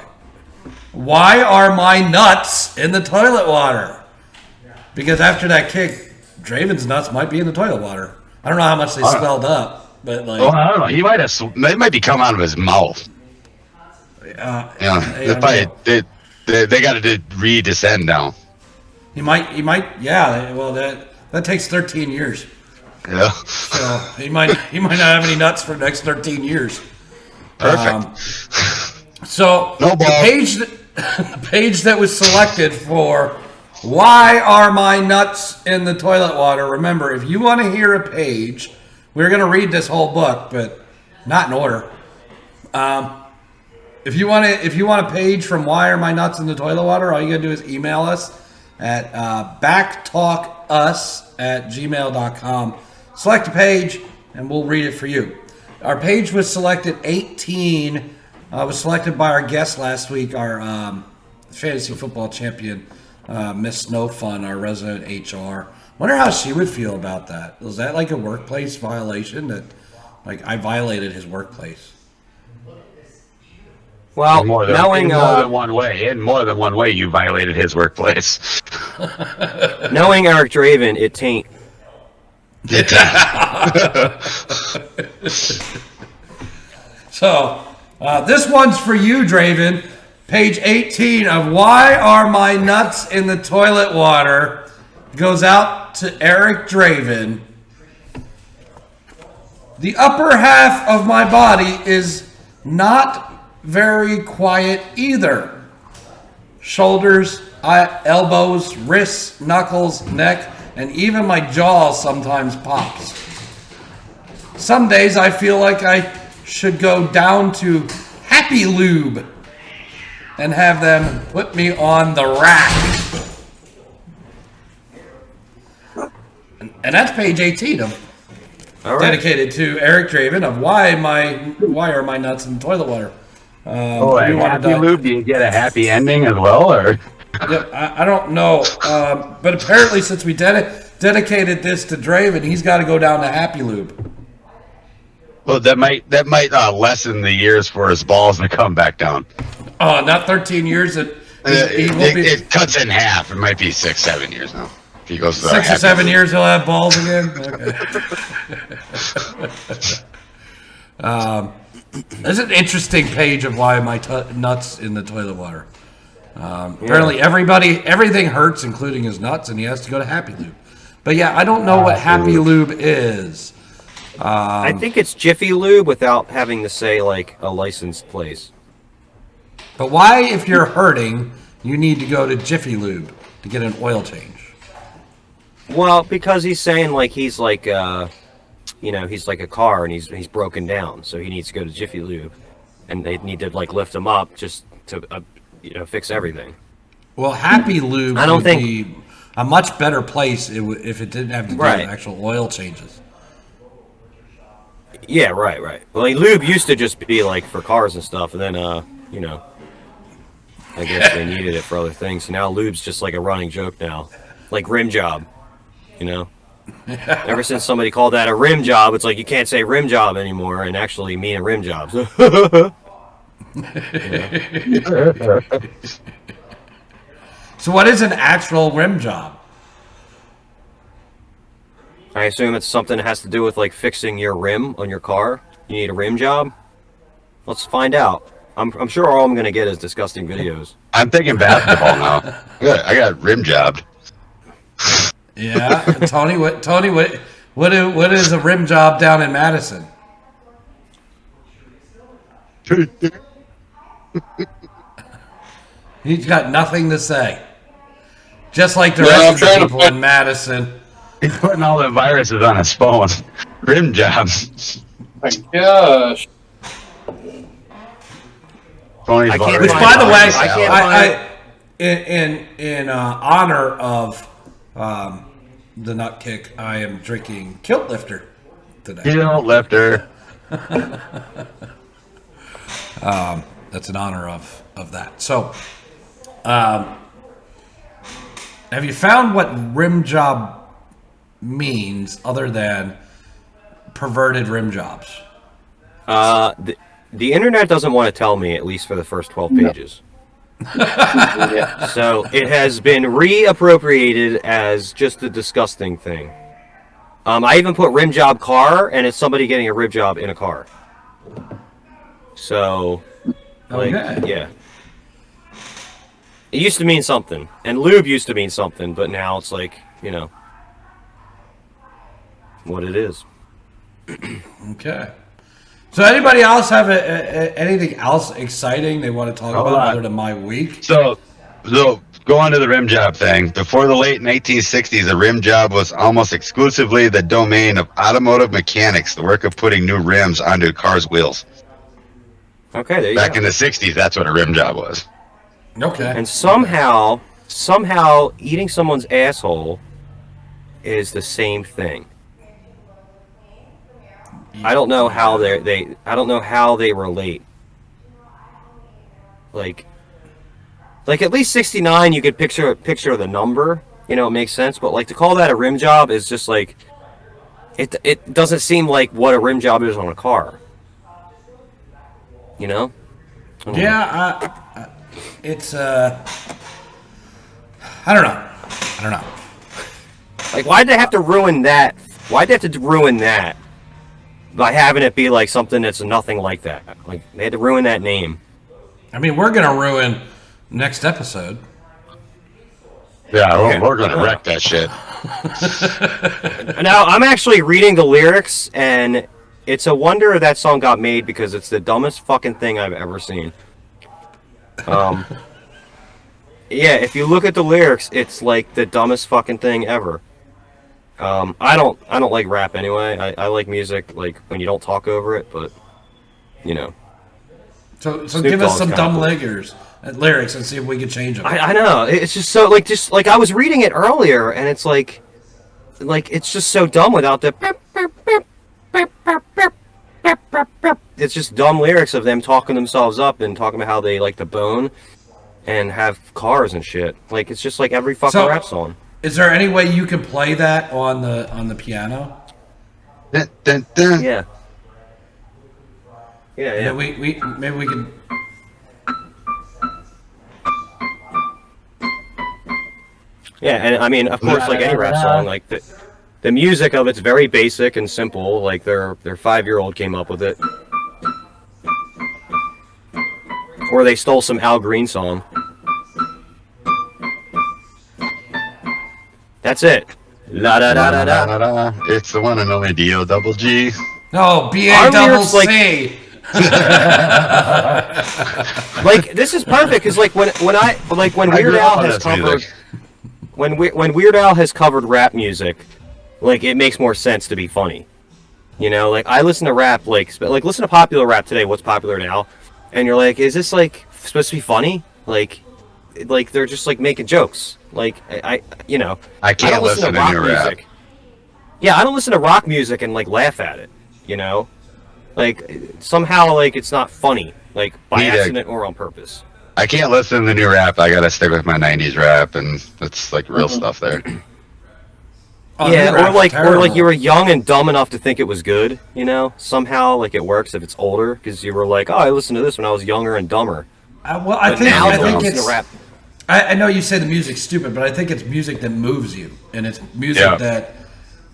Why Are My Nuts in the Toilet Water? Because after that kick, Draven's nuts might be in the toilet water. I don't know how much they swelled up, but like... Well, I don't know. He might have... They might be coming out of his mouth. They got to re-descend down. He might, yeah. Well, that takes 13 years. Yeah. So he might not have any nuts for the next 13 years. Perfect. So no ball. The page that was selected for Why Are My Nuts in the Toilet Water? Remember, if you want to hear a page, we're going to read this whole book, but not in order. If you want a page from Why Are My Nuts in the Toilet Water, all you got to do is email us at backtalkus@gmail.com. Select a page, and we'll read it for you. Our page was selected 18. Was selected by our guest last week, our fantasy football champion, Miss Snow Fun, our resident HR. Wonder how she would feel about that. Was that like a workplace violation that, like, I violated his workplace? Well, knowing in more than one way, you violated his workplace. Knowing Eric Draven, it tain't. So, this one's for you, Draven. Page 18 of Why Are My Nuts in the Toilet Water goes out to Eric Draven. The upper half of my body is not very quiet either. Shoulders, elbows, wrists, knuckles, neck, and even my jaw sometimes pops. Some days I feel like I should go down to Happy Lube and have them put me on the rack. And that's page 18 of dedicated to Eric Draven of Why Are My Nuts in the Toilet Water? Happy Lube, do you get a happy ending as well, or? Yeah, I don't know, but apparently since we dedicated this to Draven, he's got to go down to Happy Lube. Well, that might lessen the years for his balls to come back down. Oh, not 13 years. It cuts in half. It might be 6-7 years now. If he goes to 6 or 7 years, he'll have balls again. Okay. There's an interesting page of why my nuts in the toilet water. Apparently, everything hurts, including his nuts, and he has to go to Happy Lube. But yeah, I don't know what Happy Lube is. I think it's Jiffy Lube without having to say like a licensed place. But why, if you're hurting, you need to go to Jiffy Lube to get an oil change? Well, because he's saying like he's like he's like a car and he's broken down, so he needs to go to Jiffy Lube, and they need to like lift him up just to fix everything. Well, Happy Lube would be a much better place if it didn't have to do actual oil changes. Yeah, right. Well, lube used to just be like for cars and stuff, and then I guess they needed it for other things. So now lube's just like a running joke now, like rim job. Ever since somebody called that a rim job, it's like you can't say rim job anymore and actually mean a rim job. So what is an actual rim job? I assume it's something that has to do with like fixing your rim on your car. You need a rim job? Let's find out. I'm sure all I'm going to get is disgusting videos. I'm thinking basketball now. Good, I got rim jobbed. Yeah, Tony, what is a rim job down in Madison? He's got nothing to say. Just like the rest of the people in Madison. He's putting all the viruses on his phone. Rim job. My gosh. Which, by the way, in honor of the nut kick, I am drinking Kilt Lifter today. Kilt Lifter. That's in honor of that. So, have you found what rim job means other than perverted rim jobs? The internet doesn't want to tell me, at least for the first 12 pages. Yeah. So it has been reappropriated as just a disgusting thing. I even put rim job car, and it's somebody getting a rim job in a car. So, like, yeah. It used to mean something, and lube used to mean something, but now it's like, you know, what it is. Okay. So anybody else have anything else exciting they want to talk about other than my week? So go on to the rim job thing. Before the late 1960s, a rim job was almost exclusively the domain of automotive mechanics, the work of putting new rims onto a car's wheels. Okay, there you Back go. in the 60s, that's what a rim job was. Okay. And somehow eating someone's asshole is the same thing. I don't know how I don't know how they relate. Like at least 69, you could picture the number. You know, it makes sense. But like to call that a rim job is just like it doesn't seem like what a rim job is on a car. You know? Yeah, it's I don't know. Like, why'd they have to ruin that? Why'd they have to ruin that by having it be like something that's nothing like that? Like, they had to ruin that name. I mean, we're gonna ruin next episode. Yeah, we're gonna wreck that shit. Now, I'm actually reading the lyrics, and it's a wonder that song got made because it's the dumbest fucking thing I've ever seen. Yeah, if you look at the lyrics, it's like the dumbest fucking thing ever. I don't like rap anyway. I like music like when you don't talk over it, but you know. So give us some dumb lyrics and see if we can change them. I know. It's just so like I was reading it earlier, and it's like it's just so dumb without the. It's just dumb lyrics of them talking themselves up and talking about how they like to bone and have cars and shit. Like, it's just like every fucking rap song. Is there any way you can play that on the piano? Dun, dun, dun. Yeah. Yeah, yeah. We maybe we can. Yeah, and I mean, of course, like any rap song, like the music of it's very basic and simple. Like their 5-year-old came up with it, or they stole some Al Green song. That's it. La da da da da. It's the one and only D-O-double-G. No, B-A-double-C. Like, this is perfect because when Weird Al has covered when Weird Al has covered rap music, like it makes more sense to be funny. You know, like I listen to rap, like listen to popular rap today. What's popular now? And you're like, is this like supposed to be funny? Like they're just like making jokes. Like I can't listen to rock music. Rap. Yeah, I don't listen to rock music and like laugh at it. You know, like somehow like it's not funny, like by accident or on purpose. I can't listen to the new rap. I gotta stick with my '90s rap, and it's like real stuff there. Yeah, or like you were young and dumb enough to think it was good. You know, somehow like it works if it's older because you were like, oh, I listened to this when I was younger and dumber. I think it's. Rap. I know you say the music's stupid, but I think it's music that moves you, and it's music that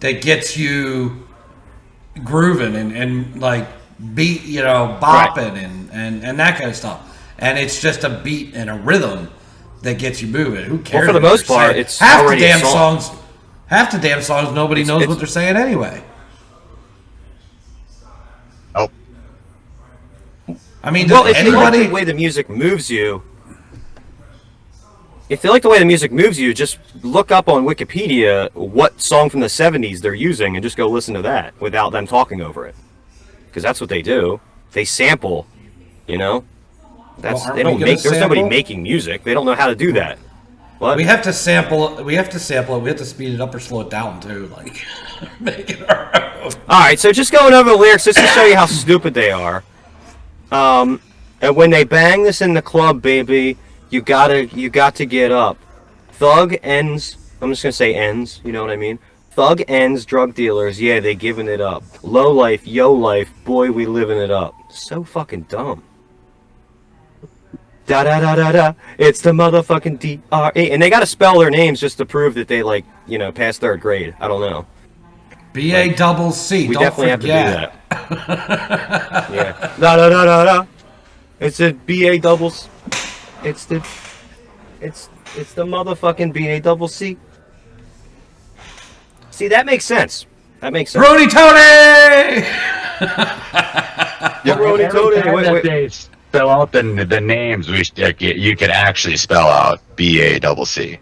gets you grooving and like beat, bopping and that kind of stuff. And it's just a beat and a rhythm that gets you moving. Who cares? Well, for the most part, it's half already the damn songs. Half the damn songs, nobody knows what they're saying anyway. Oh. I mean, well, if you like the way the music moves you, just look up on Wikipedia what song from the 70s they're using and just go listen to that without them talking over it. Because that's what they do. They sample, you know? There's nobody making music. They don't know how to do that. What? We have to sample it. We have to speed it up or slow it down too. Like, make it our own. All right, so just going over the lyrics just to show you how stupid they are. And when they bang this in the club, baby, you got to get up. Thug ends. I'm just gonna say ends. You know what I mean? Thug ends, drug dealers, yeah, they giving it up. Low life, yo life, boy, we living it up. So fucking dumb. Da da da da da. It's the motherfucking DRE. And they gotta spell their names just to prove that they, like, you know, passed 3rd grade. I don't know. BACC. We Don't definitely forget. have to do that. Yeah. Da da da da da. It's a BA doubles. It's the motherfucking BACC. See, that makes sense. That makes sense. Brody Tony! Yeah, Brody Tony. Wait. They spell out the names. You could actually spell out BACC.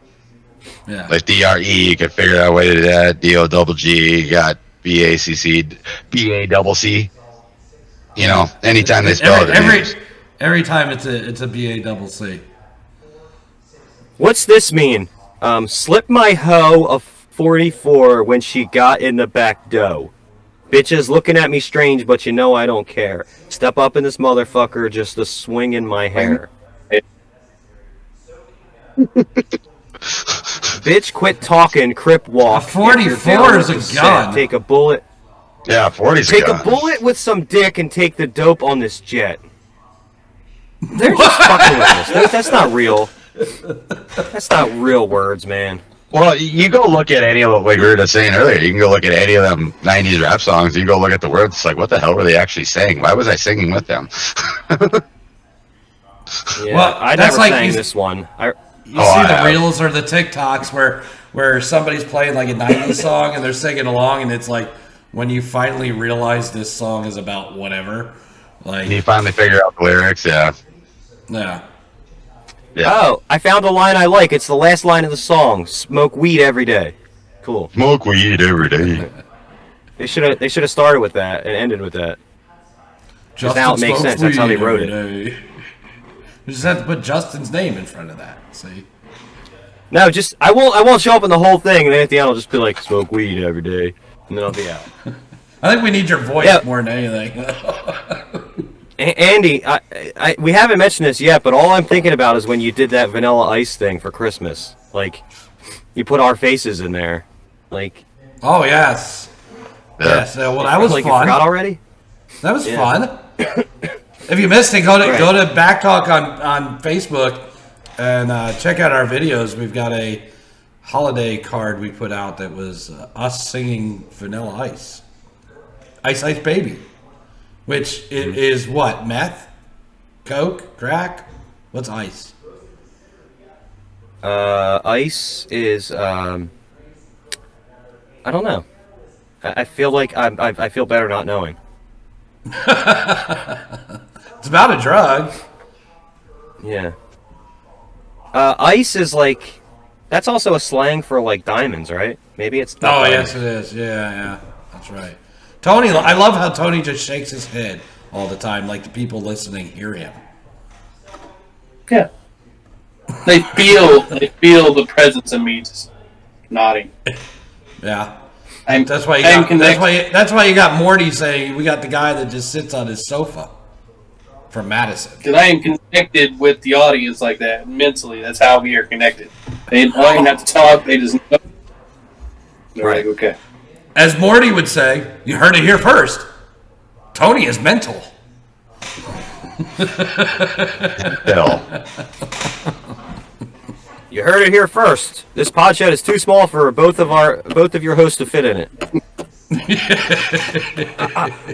Yeah. Like DRE, you could figure out a way to do that. DOGG, you got BACC, BACC. You know, anytime they spell it. Every time it's a BACC. What's this mean? Slip my hoe of 44 when she got in the back door. Bitches looking at me strange, but you know I don't care. Step up in this motherfucker, just a swing in my hair. Bitch, quit talking, crip walk. A 44 is a gun. Take a bullet. Yeah, 40's Take a bullet with some dick and take the dope on this jet. They're just fucking with us. That's not real. That's not real words, man. Well, you go look at any of what we were just saying earlier. You can go look at any of them 90s rap songs. You go look at the words. It's like, what the hell were they actually saying? Why was I singing with them? Yeah, Well, I that's never like sang you- this one. You see the reels or the TikToks where somebody's playing like a 90s song and they're singing along, and it's like when you finally realize this song is about whatever. Like You finally figure out the lyrics, yeah. Yeah. Oh, I found a line I like. It's the last line of the song. Smoke weed every day. Cool. Smoke weed every day. They should have started with that and ended with that. Just now it makes sense. That's how they wrote it. You just have to put Justin's name in front of that. See? No, just I won't show up in the whole thing, and then at the end I'll just be like, smoke weed every day, and then I'll be out. I think we need your voice more than anything. Andy, we haven't mentioned this yet, but all I'm thinking about is when you did that Vanilla Ice thing for Christmas. Like, you put our faces in there. Like. Oh yes. Yes. Well, that was like, fun. You forgot already? That was fun. If you missed it, go to BACC Talk on Facebook and check out our videos. We've got a holiday card we put out that was us singing Vanilla Ice, Ice Ice Baby, which is what, meth, coke, crack. What's ice? Ice is I don't know. I feel like I feel better not knowing. It's about a drug. Yeah. Ice is like, that's also a slang for like diamonds, right? Maybe it's. Oh yes, it is. Yeah, that's right. Tony, I love how Tony just shakes his head all the time, like the people listening hear him. Yeah. They feel the presence of me just nodding. Yeah. That's why you got Morty saying we got the guy that just sits on his sofa from Madison. Because I am connected with the audience like that mentally. That's how we are connected. They don't even have to talk. They just know. They're like, okay. As Morty would say, you heard it here first. Tony is mental. Bill. You heard it here first. This podshed is too small for both of your hosts to fit in it.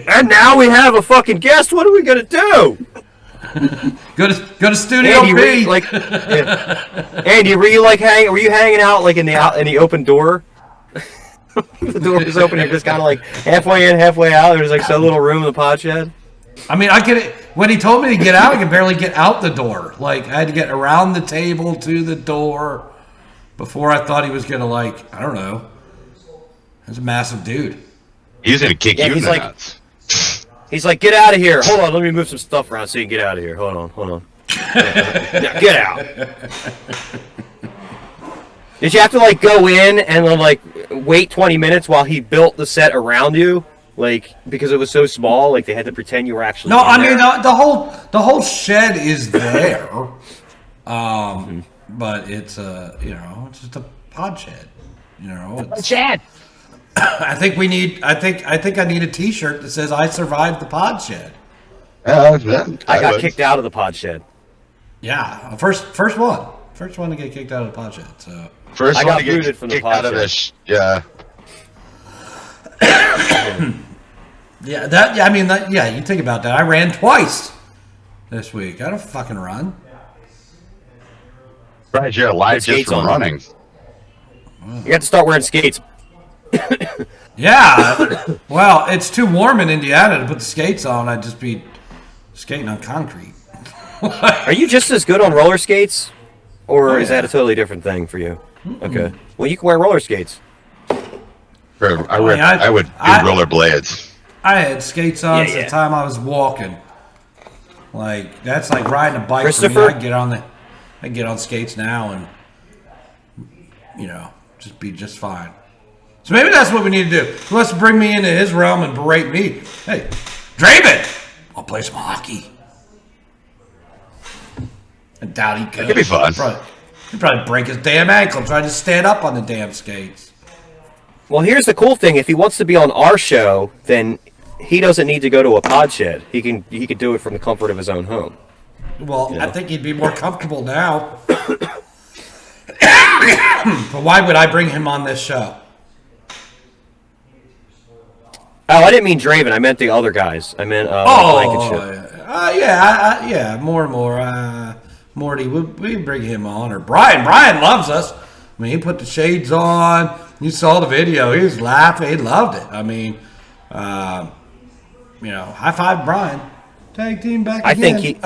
And now we have a fucking guest. What are we gonna do? Go to Studio Andy, B. Andy, were you hanging out like in the open door? The door was open. You're just kind of like halfway in, halfway out. There's like so little room in the podshed. I mean, when he told me to get out, I could barely get out the door. Like, I had to get around the table to the door before I thought he was going to, I don't know. He's a massive dude. He's going to kick you in the nuts. He's like, get out of here. Hold on, let me move some stuff around so you can get out of here. Hold on. Yeah, get out. Did you have to, go in and then, wait 20 minutes while he built the set around you? Because it was so small, they had to pretend you were actually. No, I mean the whole shed is there, but it's it's just a pod shed, Shed. I think we need. I think I need a T-shirt that says "I survived the pod shed." I I got kicked out of the pod shed. Yeah, first one to get kicked out of the pod shed. So First I one got to get booted from the kicked pod out of shed. this. Yeah. yeah, I mean, you think about that. I ran twice this week. I don't fucking run. Right, you're alive Put just skates from on. running. You got to start wearing skates. Yeah, well, it's too warm in Indiana to put the skates on. I'd just be skating on concrete. Are you just as good on roller skates, or Oh, is that a totally different thing for you? Okay. Well, you can wear roller skates. I would do rollerblades. I had skates on Yeah, since yeah. the time I was walking. Like that's like riding a bike for Christopher? me. I get on skates now and just be just fine. So maybe that's what we need to do. He wants to bring me into his realm and berate me. Hey, Draven, I'll play some hockey. I doubt he could. That could be fun. He'd probably break his damn ankle trying to stand up on the damn skates. Well, here's the cool thing. If he wants to be on our show, then he doesn't need to go to a pod shed. He could do it from the comfort of his own home. Well, Yeah. I think he'd be more comfortable now. But why would I bring him on this show? Oh, I didn't mean Draven. I meant the other guys. I meant Blankenship. Yeah, more and more. Morty, we bring him on. Or Brian. Brian loves us. I mean, he put the shades on. You saw the video. He was laughing. He loved it. I mean, high five, Brian. Tag team back again.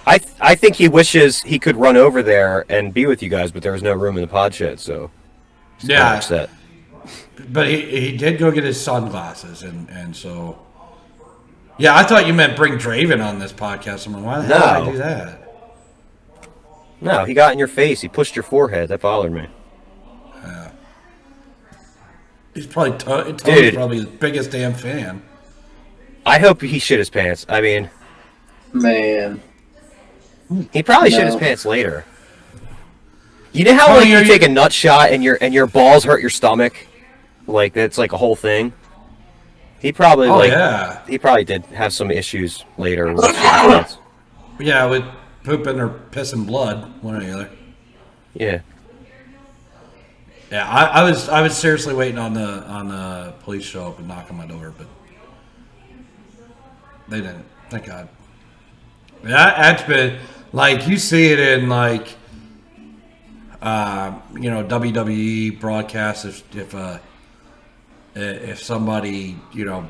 I think he wishes he could run over there and be with you guys, but there was no room in the pod shed, so he's kinda upset. But he did go get his sunglasses, and so yeah, I thought you meant bring Draven on this podcast. I'm like, why the hell did I do that? No, he got in your face. He pushed your forehead. That bothered me. He's probably Tony's Dude. probably his biggest damn fan. I hope he shit his pants. I mean, Man. he probably shit his No. pants later. You know how Tony, like you are take a nut shot and your balls hurt your stomach, like that's like a whole thing. He probably he probably did have some issues later. With shit his pants. Yeah, with pooping or pissing blood, one or the other. Yeah. Yeah, I was seriously waiting on the police to show up and knock on my door, but they didn't. Thank God. That's been like you see it in like WWE broadcasts if somebody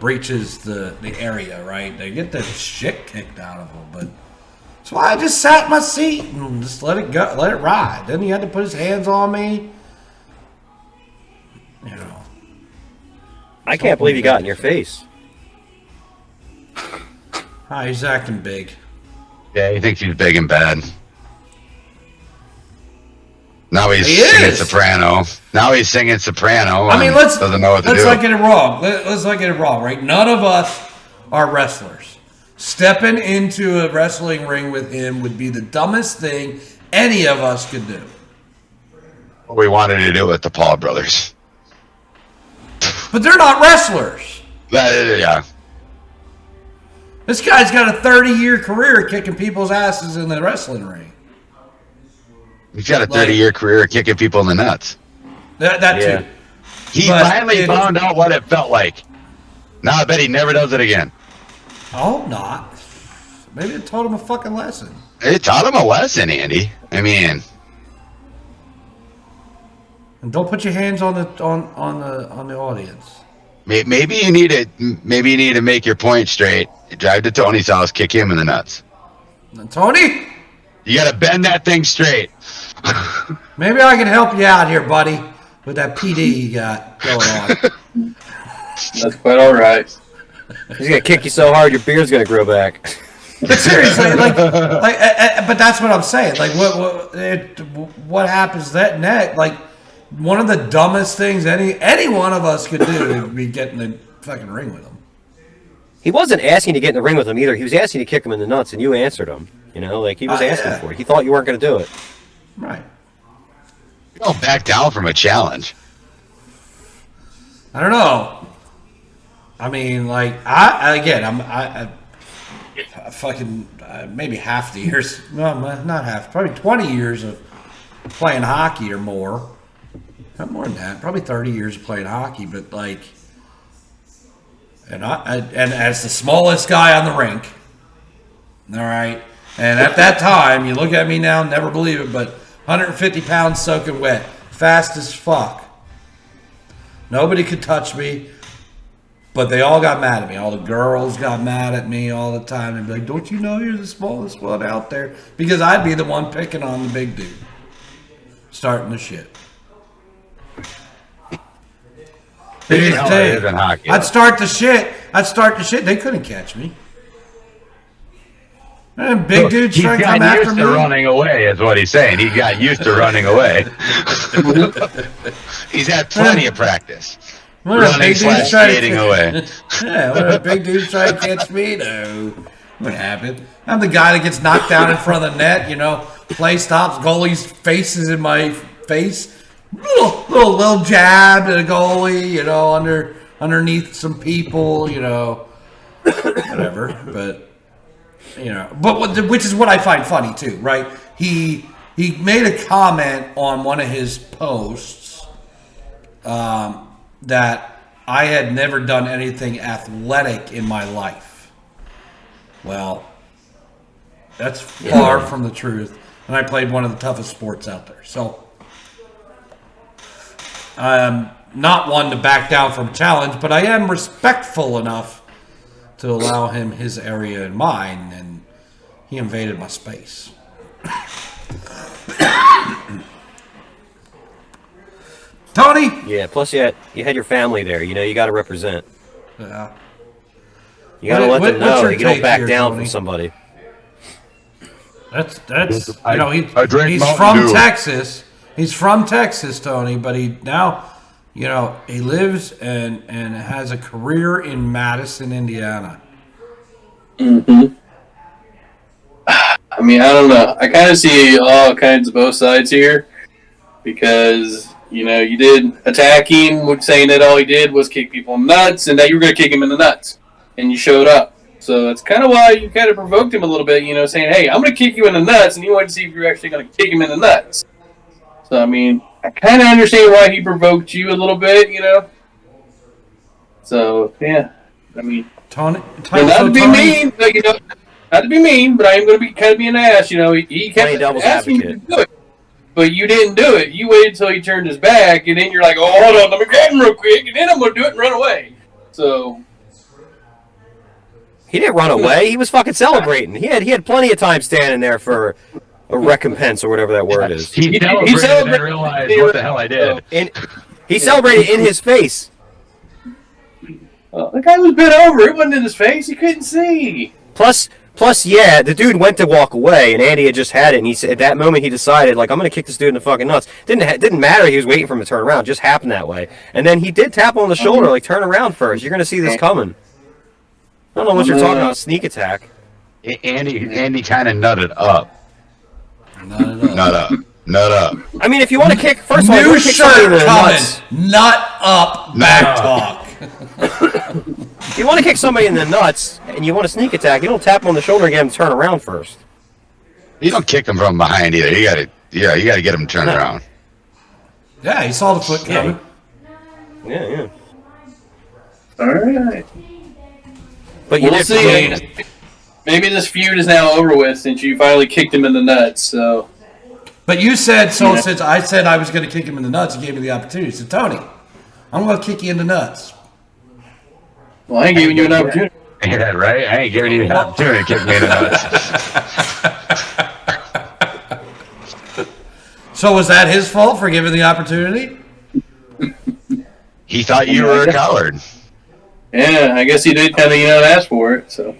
breaches the area, right? They get the shit kicked out of them, but that's why I just sat in my seat and just let it go, let it ride. Then he had to put his hands on me. I can't believe he got in your face. He's acting big. Yeah, he thinks he's big and bad. Now he's He singing is. soprano. Now he's singing soprano. I mean, and doesn't know what to do. not get it wrong. Let's not get it wrong, right? None of us are wrestlers. Stepping into a wrestling ring with him would be the dumbest thing any of us could do. We wanted to do it with the Paul brothers. But they're not wrestlers. Yeah. This guy's got a 30-year career kicking people's asses in the wrestling ring. He's got a 30-year career kicking people in the nuts. That too. He But finally found out what it felt like. Now I bet he never does it again. I hope not. Maybe it taught him a fucking lesson. It taught him a lesson, Andy. I mean, And don't put your hands on the audience. maybe you need to make your point straight. Drive to Tony's house, kick him in the nuts. And Tony, You got to bend that thing straight. maybe I can help you out here, buddy, with that PD you got going on. That's quite all right. He's gonna kick you so hard your beard's gonna grow back. But seriously, but that's what I'm saying. Like, what happens that next? Like, one of the dumbest things any one of us could do would be getting in the fucking ring with him. He wasn't asking to get in the ring with him either. He was asking to kick him in the nuts, and you answered him. You know, like he was asking for it. He thought you weren't going to do it. Right. You don't back down from a challenge. I don't know. I mean, like, I fucking maybe half the years, well, not half, probably 20 years of playing hockey or more. Not more than that, probably 30 years of playing hockey, but like, and as the smallest guy on the rink, all right, and at that time, you look at me now, never believe it, but 150 pounds soaking wet, fast as fuck. Nobody could touch me. But they all got mad at me. All the girls got mad at me all the time. They'd be like, don't you know you're the smallest one out there? Because I'd be the one picking on the big dude. Starting the shit. I'd start the shit. They couldn't catch me. And big dudes trying to come after me. He's got used to running away, is what he's saying. He got used to running away. He's had plenty of practice. Running / skating away. Yeah, when a big dude try to catch me, no. What happened? I'm the guy that gets knocked down in front of the net, play stops, goalie's face is in my face. Little jab to the goalie, underneath some people, whatever. But, which is what I find funny too, right? He made a comment on one of his posts, that I had never done anything athletic in my life. Well, that's far from the truth. And I played one of the toughest sports out there. So, I'm not one to back down from challenge, but I am respectful enough to allow him his area and mine, and he invaded my space. Tony? Yeah, plus you had your family there. You got to represent. Yeah. You got to let them know you don't back down from somebody. That's he's from Texas. He's from Texas, Tony, but he now, he lives and has a career in Madison, Indiana. Mm-hmm. I mean, I don't know. I kind of see all kinds of both sides here because you did attacking, saying that all he did was kick people in the nuts, and that you were going to kick him in the nuts, and you showed up. So that's kind of why you kind of provoked him a little bit, saying, hey, I'm going to kick you in the nuts, and you wanted to see if you're actually going to kick him in the nuts. So, I mean, I kind of understand why he provoked you a little bit, So, yeah. I mean, Tony, not to be mean, but, not to be mean, but I am going to be kind of being an ass, He kept asking you to do it. But you didn't do it. You waited until he turned his back, and then you're like, oh, hold on, let me grab him real quick, and then I'm going to do it and run away. So... He didn't run away. He was fucking celebrating. He had plenty of time standing there for a recompense or whatever that word is. He celebrated and realized what the hell I did. And he celebrated in his face. Well, the guy was bent over. It wasn't in his face. He couldn't see. Plus, yeah, the dude went to walk away, and Andy had just had it, and he said at that moment he decided, like, I'm going to kick this dude in the fucking nuts. Didn't matter. He was waiting for him to turn around. It just happened that way. And then he did tap on the shoulder, like, turn around first. You're going to see this coming. I don't know what you're talking about, sneak attack. Andy kind of nutted up. Nut up. I mean, if you want to kick, first of all, you want to kick somebody in the nuts. Nut up, back talk. If you want to kick somebody in the nuts and you want to sneak attack, you don't tap them on the shoulder and get them to turn around first. You don't kick them from behind either. You got to get them to turn around. Yeah, he saw the foot coming. Yeah. All right. But we'll see. Maybe this feud is now over with since you finally kicked him in the nuts. So. But you said so. Yeah. Since I said I was going to kick him in the nuts, you gave me the opportunity. So Tony, I'm going to kick you in the nuts. Well, I ain't giving you an opportunity. Yeah, right. I ain't giving you an opportunity to kick me in the nuts. So was that his fault for giving the opportunity? He thought you were a coward. Yeah, I guess he did kind of ask for it. So,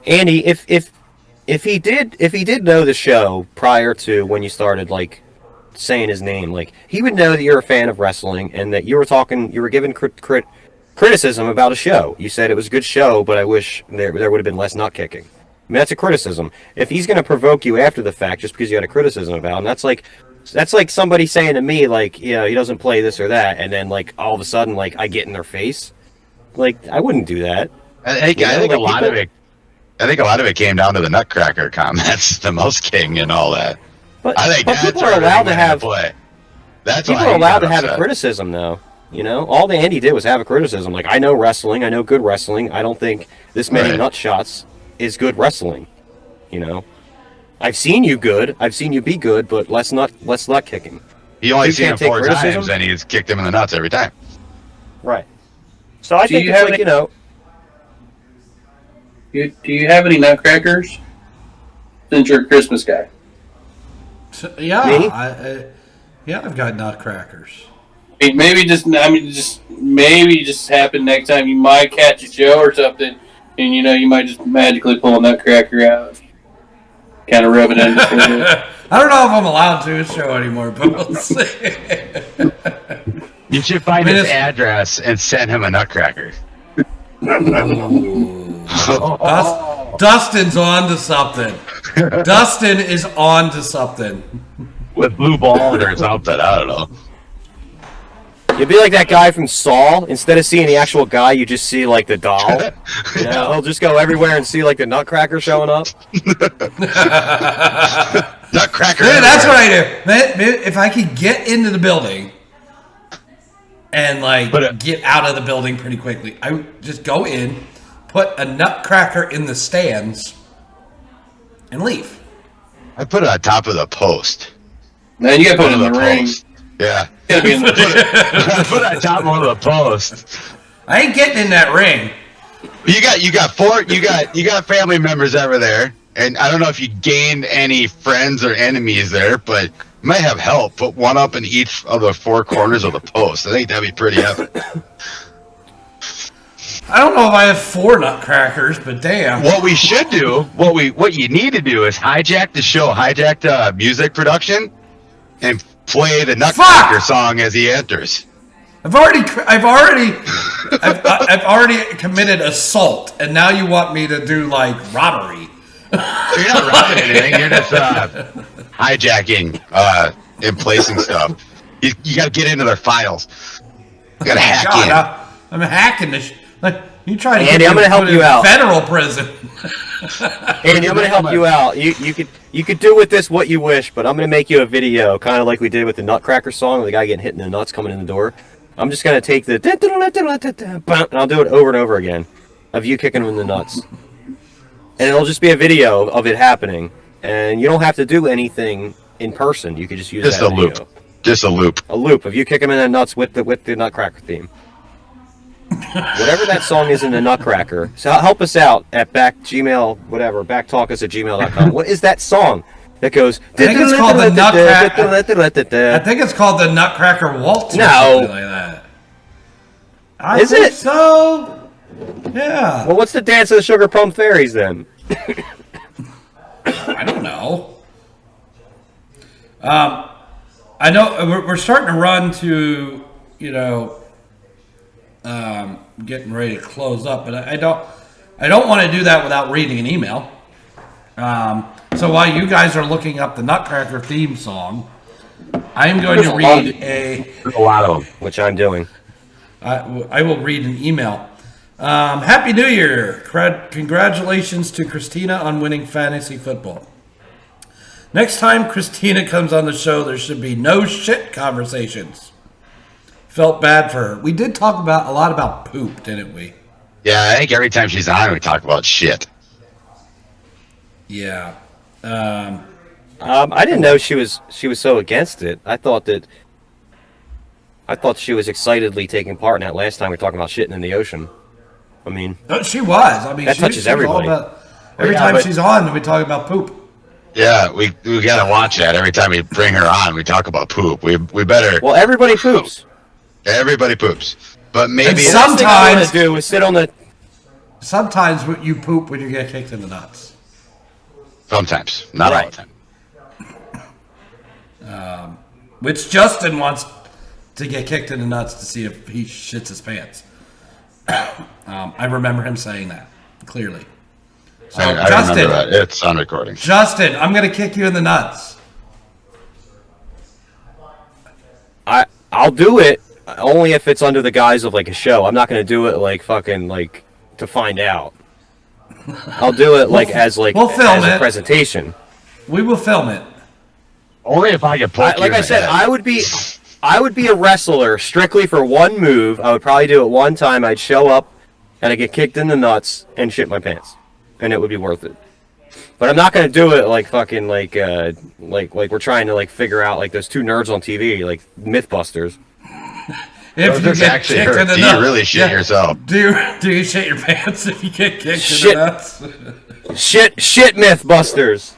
Andy, if he did know the show prior to when you started like saying his name, like he would know that you're a fan of wrestling and that you were given criticism about a show. You said it was a good show, but I wish there would have been less nut kicking. I mean, that's a criticism. If he's going to provoke you after the fact just because you had a criticism about him, that's like That's like somebody saying to me, like, he doesn't play this or that, and then, like, all of a sudden, like, I get in their face. Like, I wouldn't do that. I think a lot of it came down to the Nutcracker comments, the Mouse King and all that. But, I think but that's people are allowed to have play. That's people why are he allowed got to have a upset. criticism, though. You know, all the Andy did was have a criticism. Like, I know wrestling, I know good wrestling. I don't think this many nut shots is good wrestling. You know, I've seen you good, I've seen you be good, but let's not kick him. He only You seen him can't take 4 criticism? times, and he's kicked him in the nuts every time. Right. So I Do think you it's have like, any- you know, Do you have any nutcrackers? Since you're a Christmas guy. Yeah, Me? I've got nutcrackers. Maybe just happen next time you might catch a show or something, and you might just magically pull a nutcracker out, kind of rub it in. I don't know if I'm allowed to show anymore, but we'll see. You should find his address and send him a Nutcracker. Dustin's on to something. Dustin is on to something. With blue balls or something, I don't know. you'd be like that guy from Saw. Instead of seeing the actual guy, you just see, like, the doll. You know, he'll just go everywhere and see, like, the Nutcracker showing up. Nutcracker. Yeah, that's what I do. If I could get into the building and get out of the building pretty quickly, I would just go in, put a nutcracker in the stands, and leave. I put it on top of the post. Man, you gotta put it in the ring. Yeah. Gotta be in the Put it on top of the post. I ain't getting in that ring. You got family members over there, and I don't know if you gained any friends or enemies there, but you might have help. Put one up in each of the 4 corners of the post. I think that'd be pretty epic. I don't know if I have 4 nutcrackers, but damn. What we should do, what you need to do is hijack the show, hijack the music production, and play the Nutcracker song as he enters. I've already committed assault, and now you want me to do robbery. So you're not robbing anything. You're just hijacking and placing stuff. You got to get into their files. You got to hack in. I'm hacking this. You try to Andy, get I'm gonna help you out. Federal prison. Andy, I'm going to help you out. You could do with this what you wish, but I'm going to make you a video, kind of like we did with the Nutcracker song, with the guy getting hit in the nuts coming in the door. I'm just going to take the and I'll do it over and over again of you kicking him in the nuts. And it'll just be a video of it happening. And you don't have to do anything in person. You could just use Just that a video. loop. Just a loop. A loop of you kicking him in the nuts with the Nutcracker theme. Whatever that song is in the Nutcracker. So help us out at backtalkus@gmail.com. What is that song that goes? I think it's called the Nutcracker. I think it's called the Nutcracker Waltz. Or something like that. I Is think it? So, yeah. Well, what's the Dance of the Sugar Plum Fairies then? I don't know. I know we're starting to run to, getting ready to close up, but I don't want to do that without reading an email. So while you guys are looking up the Nutcracker theme song, I am going to read a lot of them, which I'm doing. I will read an email. Happy New Year! Congratulations to Christina on winning fantasy football. Next time Christina comes on the show, there should be no shit conversations. Felt bad for her. We did talk a lot about poop, didn't we? Yeah, I think every time she's on, we talk about shit. Yeah. I didn't know she was so against it. I thought she was excitedly taking part in that last time we were talking about shitting in the ocean. I mean, she was. I mean, that touches everybody. Every time she's on, we talk about poop. Yeah, we gotta watch that. Every time we bring her on, we talk about poop. We better. Well, everybody poops. Everybody poops, but maybe And sometimes I want to do is sit on the. Sometimes you poop when you get kicked in the nuts. Sometimes, not all the time. Which Justin wants to get kicked in the nuts to see if he shits his pants. I remember him saying that clearly. So I Justin, remember that. It's on recording. Justin, I'm going to kick you in the nuts. I'll do it only if it's under the guise of like a show. I'm not gonna do it like fucking like to find out. I'll do it like as like we'll film as it. a presentation. We will film it. Only if I get poked. Like I said, I would be a wrestler strictly for one move. I would probably do it one time. I'd show up and I'd get kicked in the nuts and shit my pants, and it would be worth it. But I'm not gonna do it like fucking like we're trying to like figure out like those two nerds on TV like MythBusters. If you get actually kicked in hurt, the do nuts, you really shit yourself? Do you shit your pants if you get kicked Shit. in the nuts? Shit MythBusters.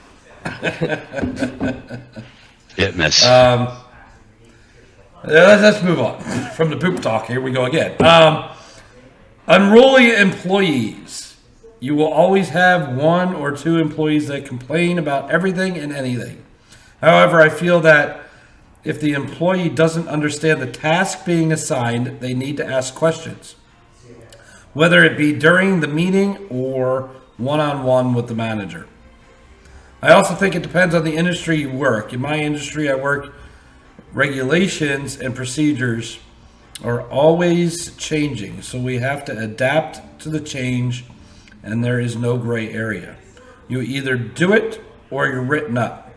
Hit miss. Let's move on from the poop talk. Here we go again. Unruly employees. You will always have one or two employees that complain about everything and anything. However, I feel that if the employee doesn't understand the task being assigned, they need to ask questions, whether it be during the meeting or one-on-one with the manager. I also think it depends on the industry you work. In my industry, I work regulations and procedures are always changing, so we have to adapt to the change, and there is no gray area. You either do it or you're written up.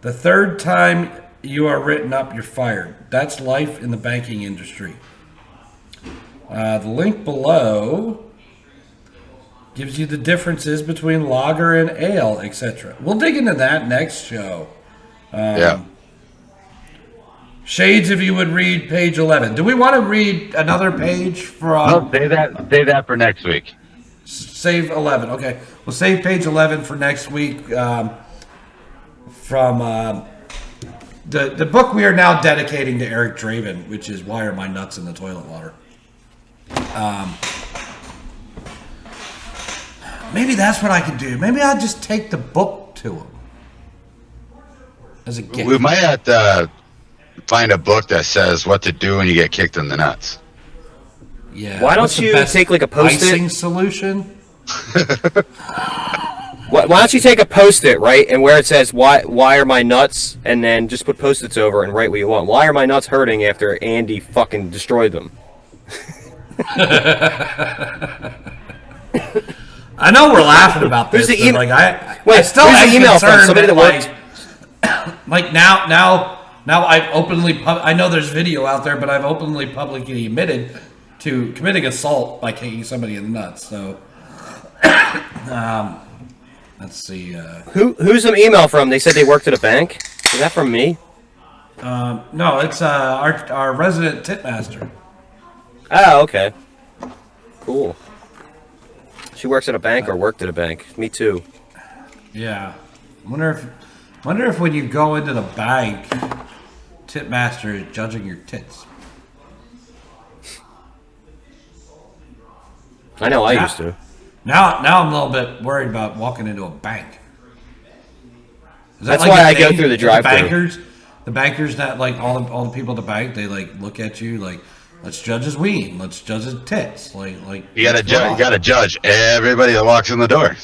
The third time you are written up, you're fired. That's life in the banking industry. The link below gives you the differences between lager and ale, etc. We'll dig into that next show. Yeah. Shades, if you would read page 11. Do we want to read another page from... No, save that for next week. Save 11. Okay. We'll save page 11 for next week from the book we are now dedicating to Eric Draven, which is Why Are My Nuts in the Toilet Water? Maybe that's what I could do. Maybe I'll just take the book to him as a gift. We might have to find a book that says what to do when you get kicked in the nuts. Yeah. Why What's don't the you best take like a Post-it? icing solution? Why don't you take a Post-it, right, and where it says why are my nuts, and then just put Post-its over and write what you want. Why are my nuts hurting after Andy fucking destroyed them? I know we're laughing about this, Who's the but email? like I Wait, still who's am the email from? concerned Somebody that worked? Like now I've openly I know there's video out there, but I've openly publicly admitted to committing assault by kicking somebody in the nuts. So let's see. Who's the email from? They said they worked at a bank. Is that from me? No, it's our resident tipmaster. Oh, okay. Cool. She works at a bank or worked at a bank. Me too. Yeah. Wonder if when you go into the bank, tipmaster is judging your tits. I know I used to. Now I'm a little bit worried about walking into a bank. Is that That's like why a I go thing? through the drive-thru. The bankers that like all the people at the bank, they like look at you like, let's judge his ween, let's judge his tits, like You gotta judge everybody that walks in the door.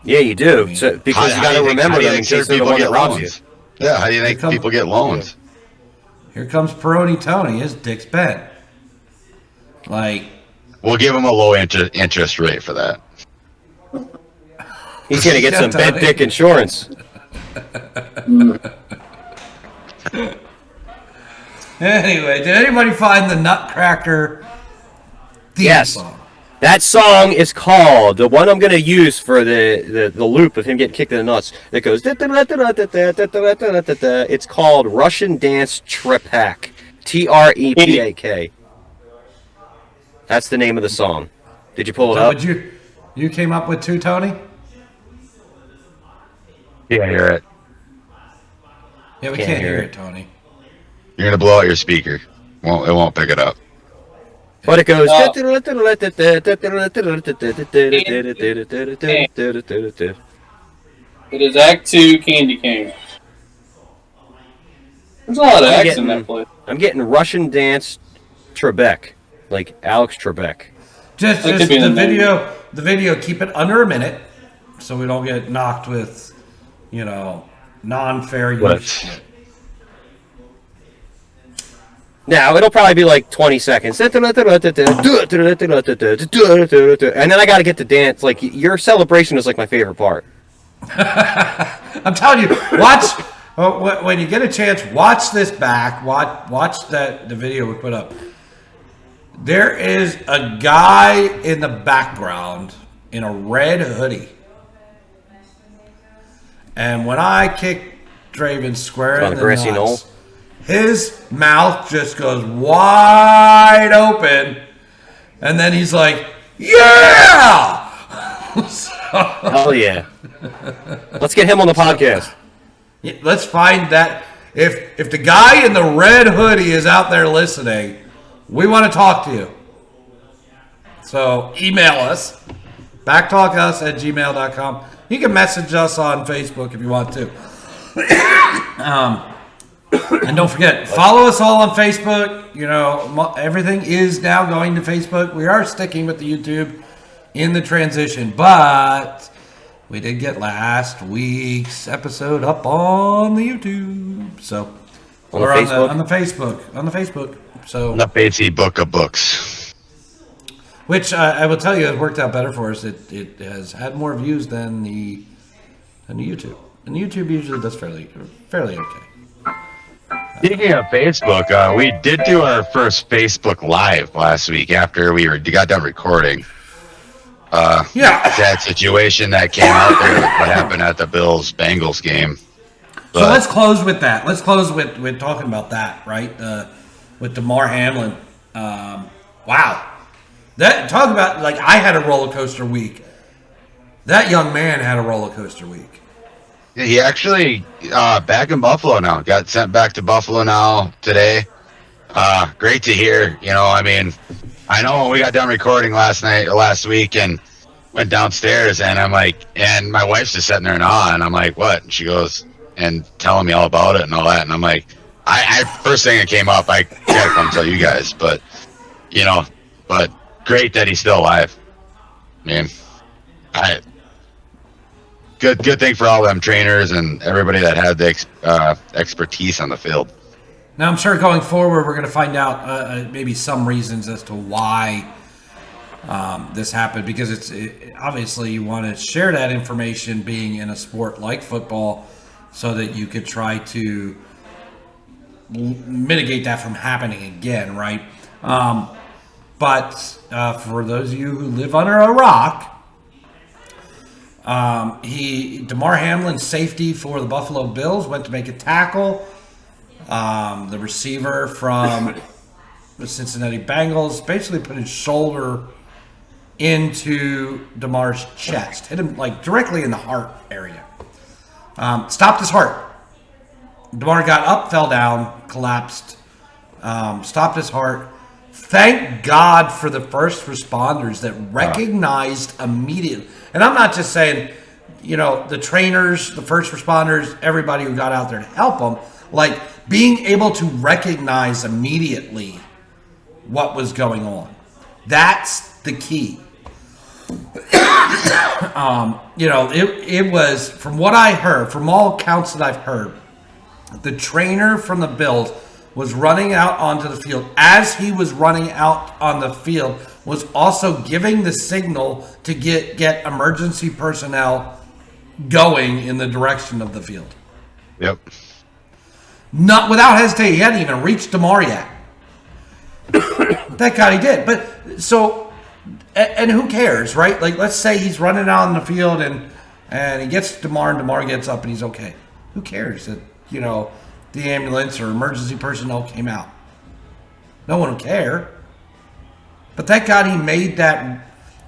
Yeah, you do. So, because you got to remember them in case they're the one that robs you. Yeah, how do you think people get loans? Here comes Peroni Tony. His dick's bent. Like, we'll give him a low interest rate for that. He's gonna get some bent dick insurance. Anyway, did anybody find the Nutcracker theme song? That song is called, the one I'm going to use for the loop of him getting kicked in the nuts. It goes, it's called Russian Dance Trepak. Trepak. That's the name of the song. Did you pull it up? You came up with two, Tony? Yeah, I hear it. Yeah, we can't hear it, Tony. You're gonna blow out your speaker. It won't pick it up. But it goes. It is Act 2 Candy Cane. There's a lot of acts in that play. I'm getting Russian Dance Trebek, like Alex Trebek. Just the video, keep it under a minute so we don't get knocked with, non-fair use shit. Now, it'll probably be like 20 seconds. And then I got to get to dance. Like, your celebration is like my favorite part. I'm telling you, watch, when you get a chance, watch this back. Watch the video we put up. There is a guy in the background in a red hoodie. And when I kick Draven square in the nuts, his mouth just goes wide open, and then he's like, "Yeah!" Hell yeah! Let's get him on the podcast. Yeah, let's find that. If the guy in the red hoodie is out there listening, we want to talk to you. So email us, backtalkus@gmail.com. You can message us on Facebook if you want to. And don't forget, follow us all on Facebook. You know, everything is now going to Facebook. We are sticking with the YouTube in the transition, but we did get last week's episode up on the YouTube. So we're on the Facebook. So the Batesy Book of Books, which I will tell you has worked out better for us. It has had more views than the YouTube, and YouTube usually does fairly okay. Speaking of Facebook, we did do our first Facebook Live last week after we got done recording. That situation that came out there, what happened at the Bills-Bengals game. But, so let's close with that. Let's close with talking about that, right? With Damar Hamlin. Wow. Talk about, like, I had a roller coaster week. That young man had a roller coaster week. He actually back in Buffalo now. Got sent back to Buffalo now today. Great to hear. You know, I mean, I know we got done recording last week, and went downstairs, and I'm like, and my wife's just sitting there in awe, and I'm like, what? And she goes and telling me all about it and all that, and I'm like, I first thing that came up, I gotta come tell you guys, but great that he's still alive. I mean, Good thing for all them trainers and everybody that had the expertise on the field. Now, I'm sure going forward, we're going to find out maybe some reasons as to why this happened, because obviously you want to share that information being in a sport like football so that you could try to mitigate that from happening again, right? But for those of you who live under a rock, Damar Hamlin, safety for the Buffalo Bills, went to make a tackle. The receiver from the Cincinnati Bengals basically put his shoulder into Damar's chest, hit him like directly in the heart area. Stopped his heart. Damar got up, fell down, collapsed, stopped his heart. Thank God for the first responders that recognized immediately. And I'm not just saying, the trainers, the first responders, everybody who got out there to help them, like being able to recognize immediately what was going on. That's the key. It was, from what I heard, from all accounts that I've heard, the trainer from the Bills was running out onto the field. As he was running out on the field, was also giving the signal to get emergency personnel going in the direction of the field. Yep. Not without hesitating. He hadn't even reached Damar yet. Thank God he did. But so, and who cares, right? Like, let's say he's running out on the field and he gets to Damar, and Damar gets up and he's okay. Who cares that, the ambulance or emergency personnel came out? No one will care. But thank God he made that.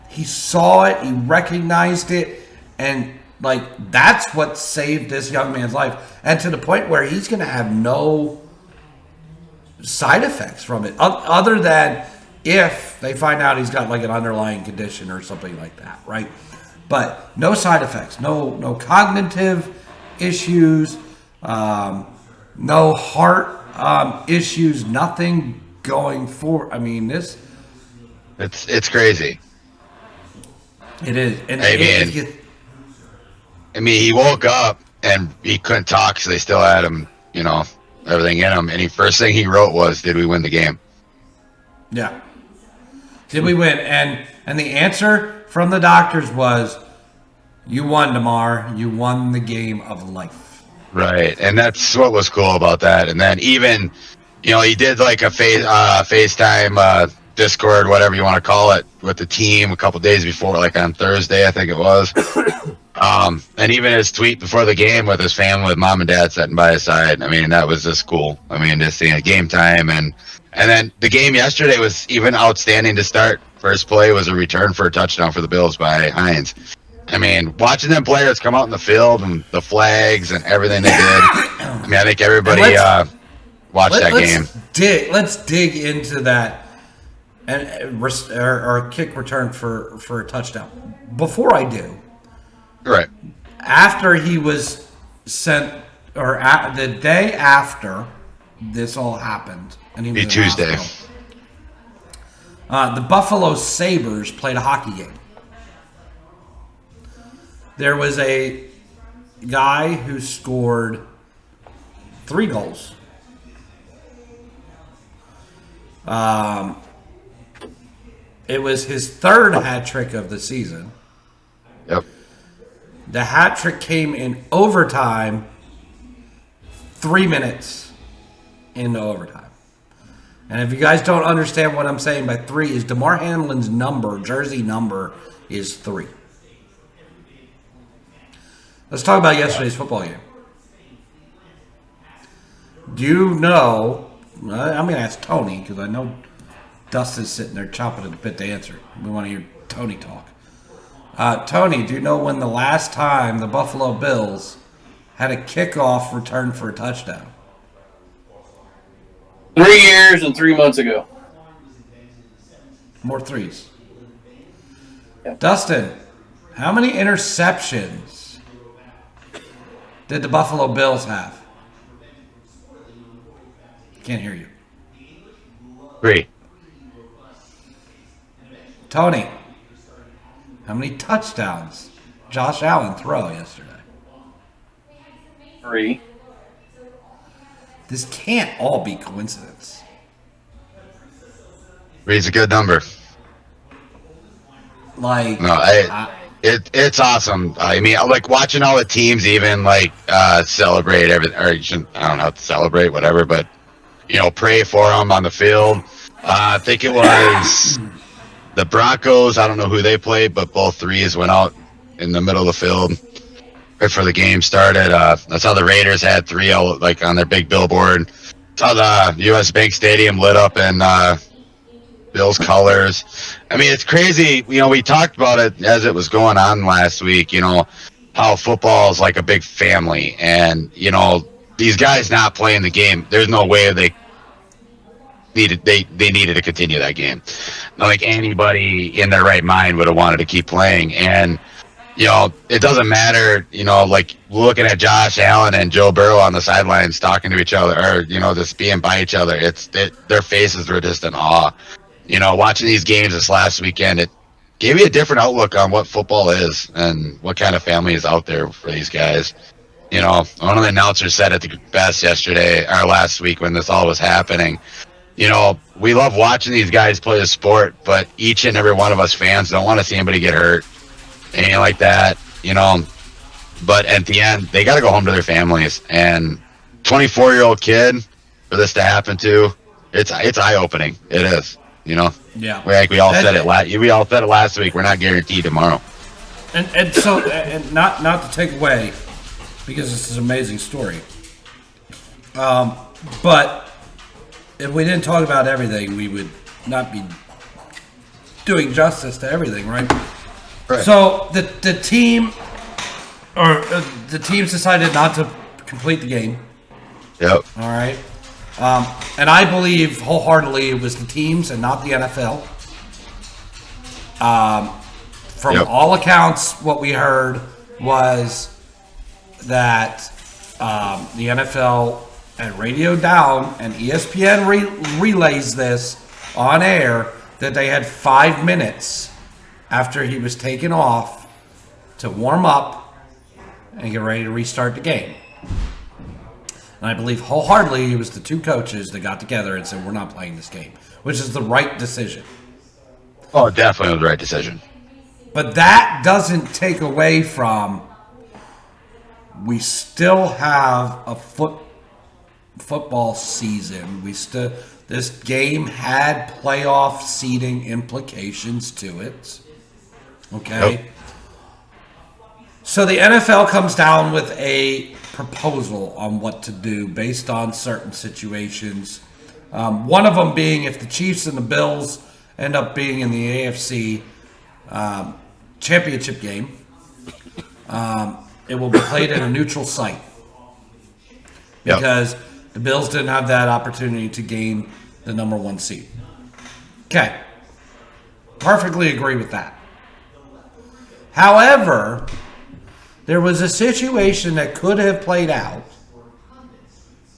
He saw it, he recognized it, and that's what saved this young man's life. And to the point where he's going to have no side effects from it, other than if they find out he's got an underlying condition or something like that, right? But no side effects, no cognitive issues, no heart issues, nothing going forward. I mean, it's crazy. It is. And I mean, he woke up and he couldn't talk, so they still had him, everything in him. And first thing he wrote was, "Did we win the game?" Yeah. Did we win? And the answer from the doctors was, "You won, Damar. You won the game of life." Right, and that's what was cool about that. And then even, he did like a FaceTime, Discord, whatever you want to call it, with the team a couple days before, like on Thursday, I think it was. And even his tweet before the game with his family, with mom and dad sitting by his side. I mean, that was just cool. I mean, just seeing a game time, and then the game yesterday was even outstanding to start. First play was a return for a touchdown for the Bills by Hines. I mean, watching them players come out in the field and the flags and everything they did. I mean, I think everybody watched that game. Let's dig into that or kick return for a touchdown. Before I do, right after he was sent, or the day after this all happened, and he was in Tuesday. The Buffalo Sabres played a hockey game. There was a guy who scored 3 goals. It was his 3rd hat trick of the season. Yep. The hat trick came in overtime, 3 minutes into overtime. And if you guys don't understand what I'm saying by 3, is Damar Hamlin's jersey number is 3. Let's talk about yesterday's football game. Do you know, I'm going to ask Tony, because I know Dustin's sitting there chomping at the bit to answer. We want to hear Tony talk. Tony, do you know when the last time the Buffalo Bills had a kickoff return for a touchdown? 3 years and 3 months ago. More 3s. Yep. Dustin, how many interceptions did the Buffalo Bills have? Can't hear you. 3. Tony, how many touchdowns Josh Allen throw yesterday? 3. This can't all be coincidence. 3's a good number. Like, no, it's awesome. I mean, like watching all the teams even celebrate everything, or I don't know, celebrate whatever, but pray for them on the field. I think it was the Broncos. I don't know who they played, but both 3s went out in the middle of the field right before the game started. That's how the Raiders had 3 on their big billboard. Saw the U.S. Bank Stadium lit up in Bills colors. I mean, it's crazy. We talked about it as it was going on last week, how football is like a big family, and these guys not playing the game, there's no way they needed to continue that game. Not like anybody in their right mind would have wanted to keep playing. And it doesn't matter, like looking at Josh Allen and Joe Burrow on the sidelines talking to each other, or just being by each other. Their faces were just in awe. Watching these games this last weekend, it gave you a different outlook on what football is and what kind of family is out there for these guys. One of the announcers said it the best last week when this all was happening. We love watching these guys play the sport, but each and every one of us fans don't want to see anybody get hurt, anything like that, But at the end, they got to go home to their families. And 24-year-old kid, for this to happen to, it's eye-opening. It is. Yeah. We all said it. We all said it last week. We're not guaranteed tomorrow. And so, and not to take away, because this is an amazing story. But if we didn't talk about everything, we would not be doing justice to everything, right? Right. So the team, or the teams decided not to complete the game. Yep. All right. And I believe wholeheartedly it was the teams and not the NFL. From all accounts, what we heard was that the NFL had radioed down, and ESPN relays this on air, that they had 5 minutes after he was taken off to warm up and get ready to restart the game. And I believe wholeheartedly it was the two coaches that got together and said, we're not playing this game, which is the right decision. Oh, definitely was the right decision. But that doesn't take away from we still have a football season. This game had playoff seeding implications to it. Okay? Yep. So the NFL comes down with a proposal on what to do based on certain situations. One of them being if the Chiefs and the Bills end up being in the AFC championship game, it will be played at a neutral site. Because the Bills didn't have that opportunity to gain the number 1 seed. Okay. Perfectly agree with that. However, there was a situation that could have played out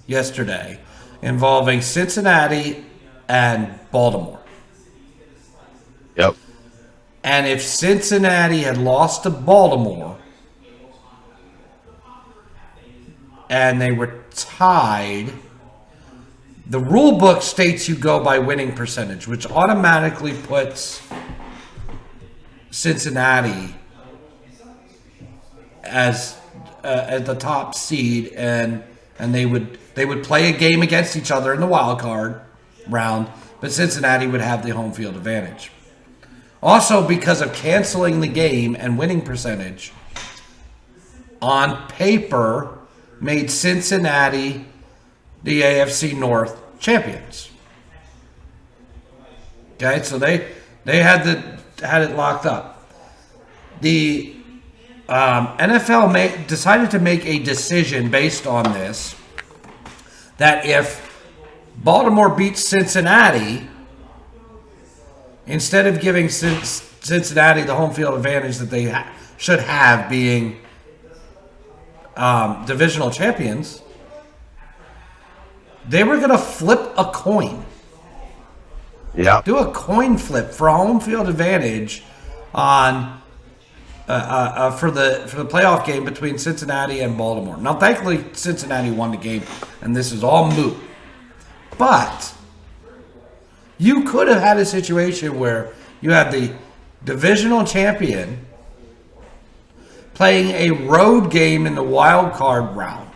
yesterday involving Cincinnati and Baltimore. Yep. And if Cincinnati had lost to Baltimore and they were tied, the rule book states you go by winning percentage, which automatically puts Cincinnati as at the top seed, and they would play a game against each other in the wild card round, but Cincinnati would have the home field advantage. Also, because of canceling the game and winning percentage, on paper, made Cincinnati the AFC North champions. Okay, so they had it locked up. The NFL decided to make a decision based on this, that if Baltimore beats Cincinnati, instead of giving Cincinnati the home field advantage that they should have, being divisional champions, they were going to flip a coin. Yeah. Do a coin flip for a home field advantage on for the playoff game between Cincinnati and Baltimore. Now, thankfully, Cincinnati won the game, and this is all moot. But you could have had a situation where you had the divisional champion playing a road game in the wild card round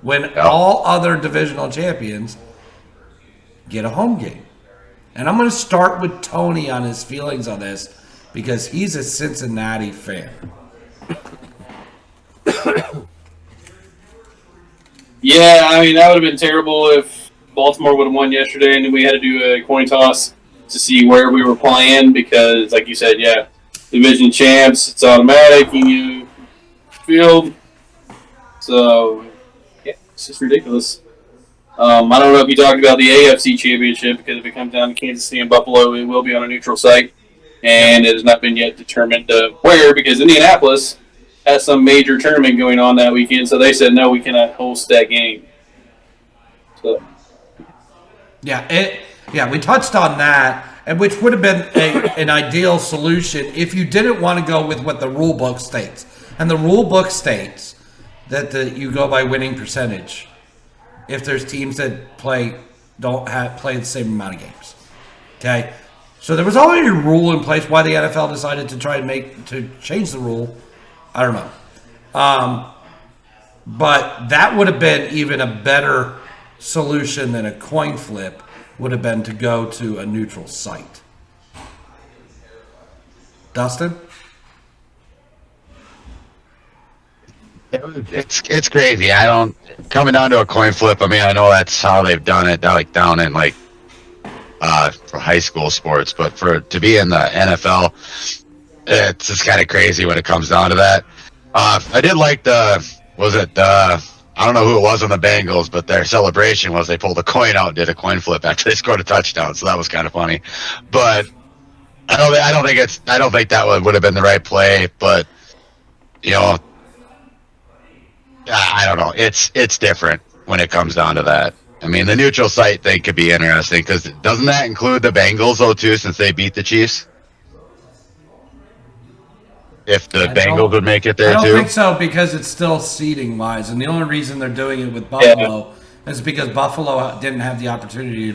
when all other divisional champions get a home game. And I'm going to start with Tony on his feelings on this because he's a Cincinnati fan. Yeah, I mean, that would have been terrible if Baltimore would have won yesterday and we had to do a coin toss to see where we were playing because, like you said, yeah, division champs, it's automatic, you field. So, yeah, it's just ridiculous. I don't know if you talked about the AFC championship because if it comes down to Kansas City and Buffalo, it will be on a neutral site. And it has not been yet determined where because Indianapolis has some major tournament going on that weekend. So they said, no, we cannot host that game. So. Yeah, we touched on that, and which would have been an ideal solution if you didn't want to go with what the rule book states. And the rule book states that you go by winning percentage if there's teams that play the same amount of games. Okay, so there was already a rule in place. Why the NFL decided to try and change the rule, I don't know. But that would have been even a better solution than a coin flip would have been to go to a neutral site. Dustin? It's crazy. Coming down to a coin flip. I mean, I know that's how they've done it, like down in for high school sports, but to be in the NFL, it's just kind of crazy when it comes down to that. I did like I don't know who it was on the Bengals, but their celebration was they pulled a coin out and did a coin flip after they scored a touchdown, so that was kind of funny. But I don't think that would have been the right play. But I don't know. It's different when it comes down to that. I mean, the neutral site thing could be interesting because doesn't that include the Bengals though too, since they beat the Chiefs? if the Bengals would make it there too. I too? don't think so because it's still seeding wise, and the only reason they're doing it with Buffalo is because Buffalo didn't have the opportunity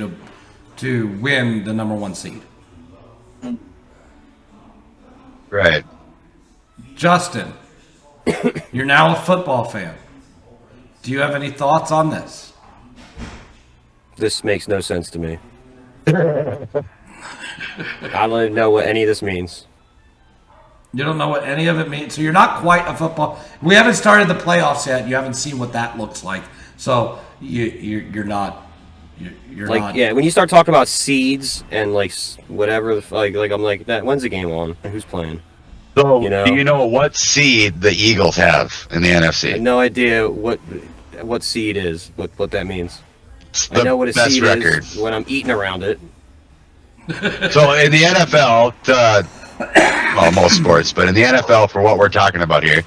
to win the number 1 seed. Right. Justin, you're now a football fan. Do you have any thoughts on this? This makes no sense to me. I don't even know what any of this means. You don't know what any of it means, so you're not quite a football. We haven't started the playoffs yet. You haven't seen what that looks like, so you're not. You're like not. Yeah, when you start talking about seeds and like whatever, like I'm like, that when's the game on? And who's playing? So do you know what seed the Eagles have in the NFC? I have no idea what seed is, what that means. I know what a best seed record is when I'm eating around it. So in the NFL, well, most sports, but in the NFL, for what we're talking about here,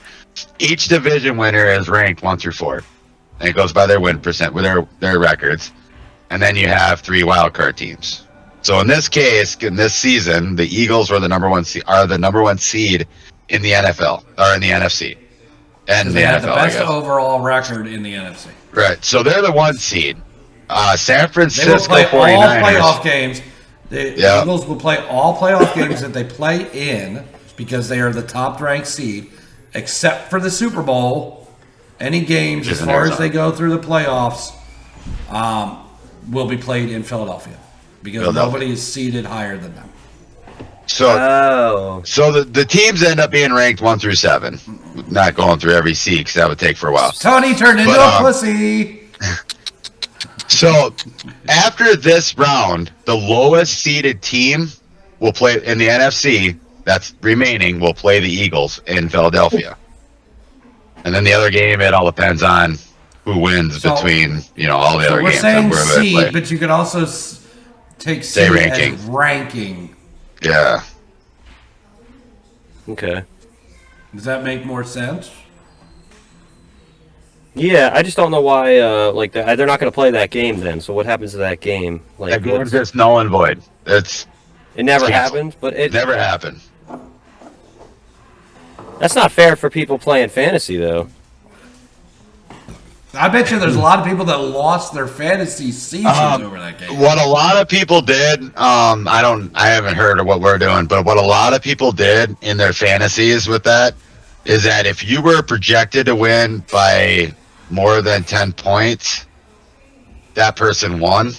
each division winner is ranked 1 through 4, and it goes by their win percent with their records, and then you have 3 wild card teams. So in this case, in this season, the Eagles were the number 1 seed, are the number 1 seed in the NFL or in the NFC, and They the had NFL. the best overall record in the NFC. Right. So they're the 1 seed. San Francisco They will play 49ers. all playoff games. The Eagles will play all playoff games that they play in because they are the top-ranked seed, except for the Super Bowl. Any games, as far as they go through the playoffs, will be played in Philadelphia because nobody is seeded higher than them. So the teams end up being ranked 1 through 7. Not going through every seed because that would take for a while. Tony turned into a pussy. So after this round, the lowest seeded team will play in the NFC. That's remaining. Will play the Eagles in Philadelphia, and then the other game. It all depends on who wins between all the other we're games. saying Where they play. seed, but you could also take seed ranking. as ranking. Yeah. Okay. Does that make more sense? Yeah, I just don't know why. They're not going to play that game then. So what happens to that game? Like, That game's just null and void. It never happened, but it never happened. That's not fair for people playing fantasy, though. I bet you there's a lot of people that lost their fantasy seasons over that game. What a lot of people did, I haven't heard of what we're doing, but what a lot of people did in their fantasies with that is that if you were projected to win by more than 10 points, that person won.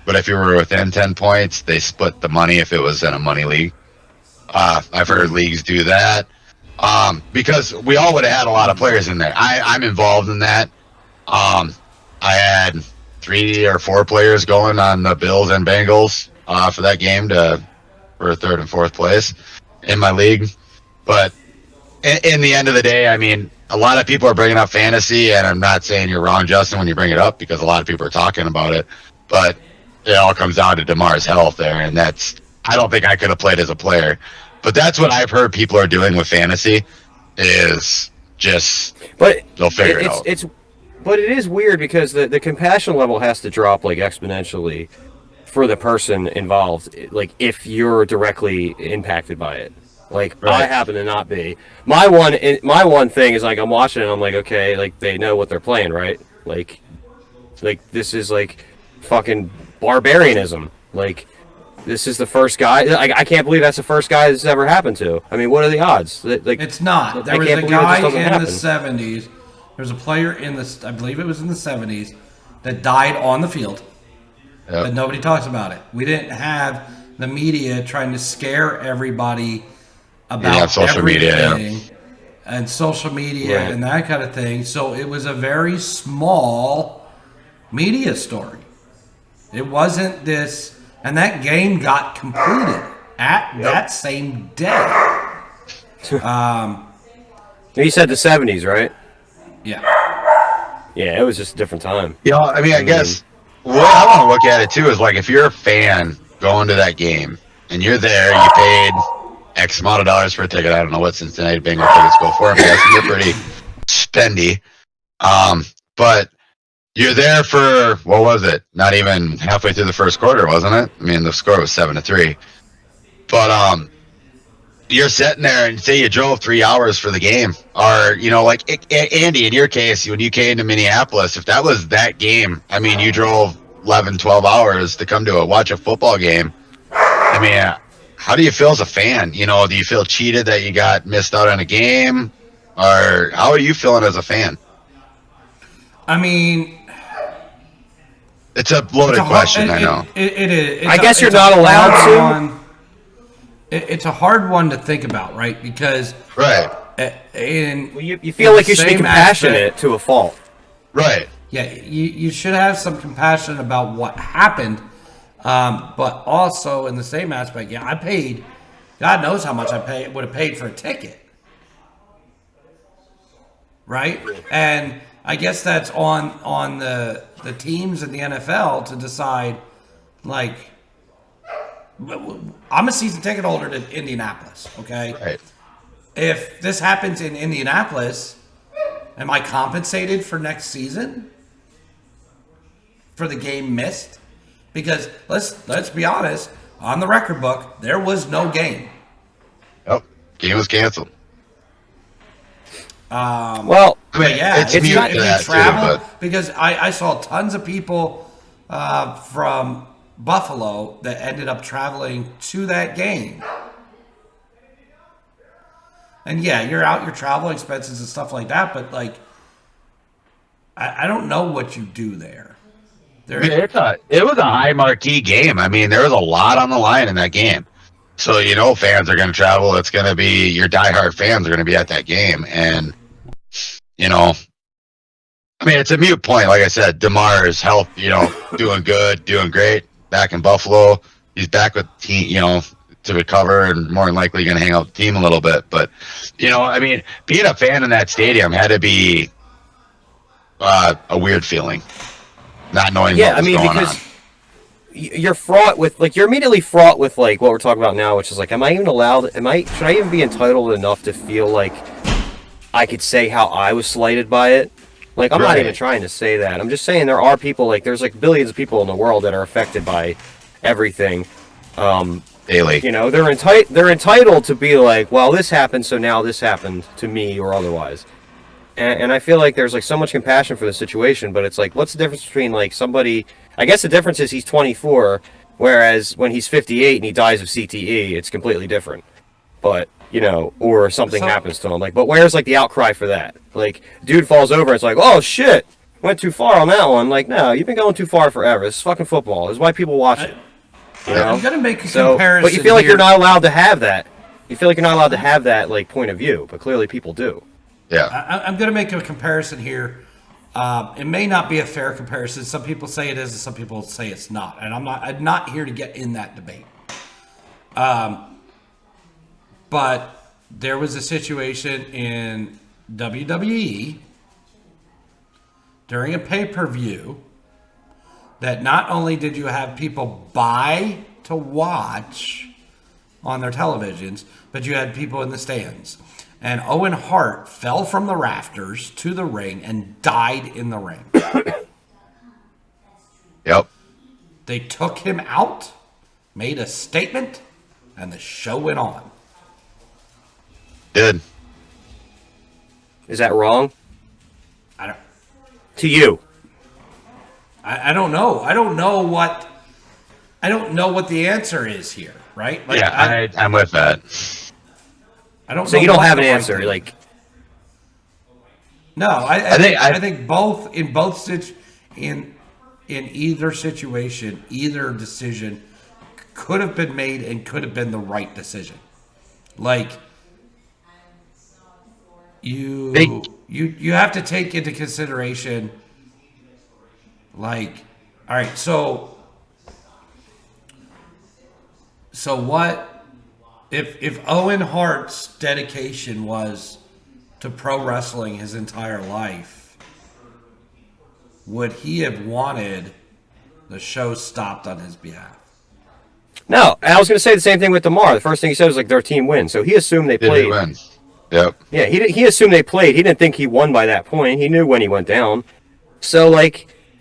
But if you were within 10 points, they split the money if it was in a money league. I've heard leagues do that. Because we all would have had a lot of players in there. I'm involved in that. I had 3 or 4 players going on the Bills and Bengals for that game for 3rd and 4th place in my league. But in the end of the day, I mean, a lot of people are bringing up fantasy, and I'm not saying you're wrong, Justin, when you bring it up, because a lot of people are talking about it. But it all comes down to Damar's health there, and I don't think I could have played as a player. But that's what I've heard people are doing with fantasy is just they'll figure it out. But it is weird because the compassion level has to drop like exponentially for the person involved. Like if you're directly impacted by it, like I happen to not be. My one thing is like I'm watching and I'm like, okay, like they know what they're playing, right? Like this is like fucking barbarianism. Like this is the first guy. I can't believe that's the first guy this ever happened to. I mean, what are the odds? Like it's not. There was a guy in the 70s. There's a player I believe it was in the 70s, that died on the field. Yep. But nobody talks about it. We didn't have the media trying to scare everybody about social media and social media and that kind of thing. So it was a very small media story. It wasn't this, and that game got completed at that same day. You said the 70s, right? Yeah. Yeah, it was just a different time. I mean, I guess what I want to look at it too is like if you're a fan going to that game and you're there, you paid X amount of dollars for a ticket. I don't know what Cincinnati Bengals tickets go for. I'm guessing they're pretty spendy. But you're there for, what was it? Not even halfway through the first quarter, wasn't it? I mean, the score was 7-3. But you're sitting there and say you drove 3 hours for the game, or like Andy, in your case, when you came to Minneapolis, if that was that game, I mean, you drove 11, 12 hours to come to watch a football game. I mean, how do you feel as a fan? Do you feel cheated that you got missed out on a game, or how are you feeling as a fan? I mean, it's a loaded question. I know. It is. I guess you're not allowed to. It's a hard one to think about, right? Because you feel like you should be compassionate to a fault, right? Yeah, you should have some compassion about what happened, but also in the same aspect, yeah, I paid. God knows how much I would have paid for a ticket, right? And I guess that's on the teams in the NFL to decide, like. I'm a season ticket holder to Indianapolis, okay? Right. If this happens in Indianapolis, am I compensated for next season? For the game missed? Because let's be honest, on the record book, there was no game. Yep. Game was canceled. Well, yeah, it's mute to that travel, too, because I saw tons of people from Buffalo that ended up traveling to that game. And yeah, you're out your travel expenses and stuff like that, but like I don't know what you do there. It was a high marquee game. I mean, there was a lot on the line in that game. So fans are going to travel. It's going to be your diehard fans are going to be at that game, and I mean, it's a mute point. Like I said, Damar's health, doing good, doing great. Back in Buffalo, he's back with team, to recover, and more than likely going to hang out with the team a little bit. But I mean, being a fan in that stadium had to be a weird feeling, not knowing what was going on. You're fraught with you're immediately fraught with what we're talking about now, which is should I even be entitled enough to feel like I could say how I was slighted by it? I'm not even trying to say that. I'm just saying there are people, there's billions of people in the world that are affected by everything. Daily. They're entitled to be well, this happened, so now this happened to me or otherwise. And I feel like there's so much compassion for the situation, but it's what's the difference between somebody, I guess the difference is he's 24, whereas when he's 58 and he dies of CTE, it's completely different. But, or something happens to him. But where's the outcry for that? Dude falls over and it's oh shit, went too far on that one. No, you've been going too far forever. This is fucking football. This is why people watch it. I'm gonna make a comparison. But you feel like you're not allowed to have that. You feel like you're not allowed to have that point of view, but clearly people do. Yeah. I'm gonna make a comparison here. It may not be a fair comparison. Some people say it is, and some people say it's not. And I'm not here to get in that debate. But there was a situation in WWE during a pay-per-view that not only did you have people buy to watch on their televisions, but you had people in the stands. And Owen Hart fell from the rafters to the ring and died in the ring. Yep. They took him out, made a statement, and the show went on. Did. Is that wrong? I don't. To you? I don't know. I don't know what the answer is here, right? I'm with that. I don't. So know you don't what have an the right answer, thing. No, I think both in either situation, either decision could have been made and could have been the right decision. You have to take into consideration, all right, so what if Owen Hart's dedication was to pro wrestling his entire life, would he have wanted the show stopped on his behalf? No, I was going to say the same thing with Damar. The first thing he said was their team wins, so he assumed they played. Win. Yep. Yeah, he assumed they played. He didn't think he won by that point. He knew when he went down. So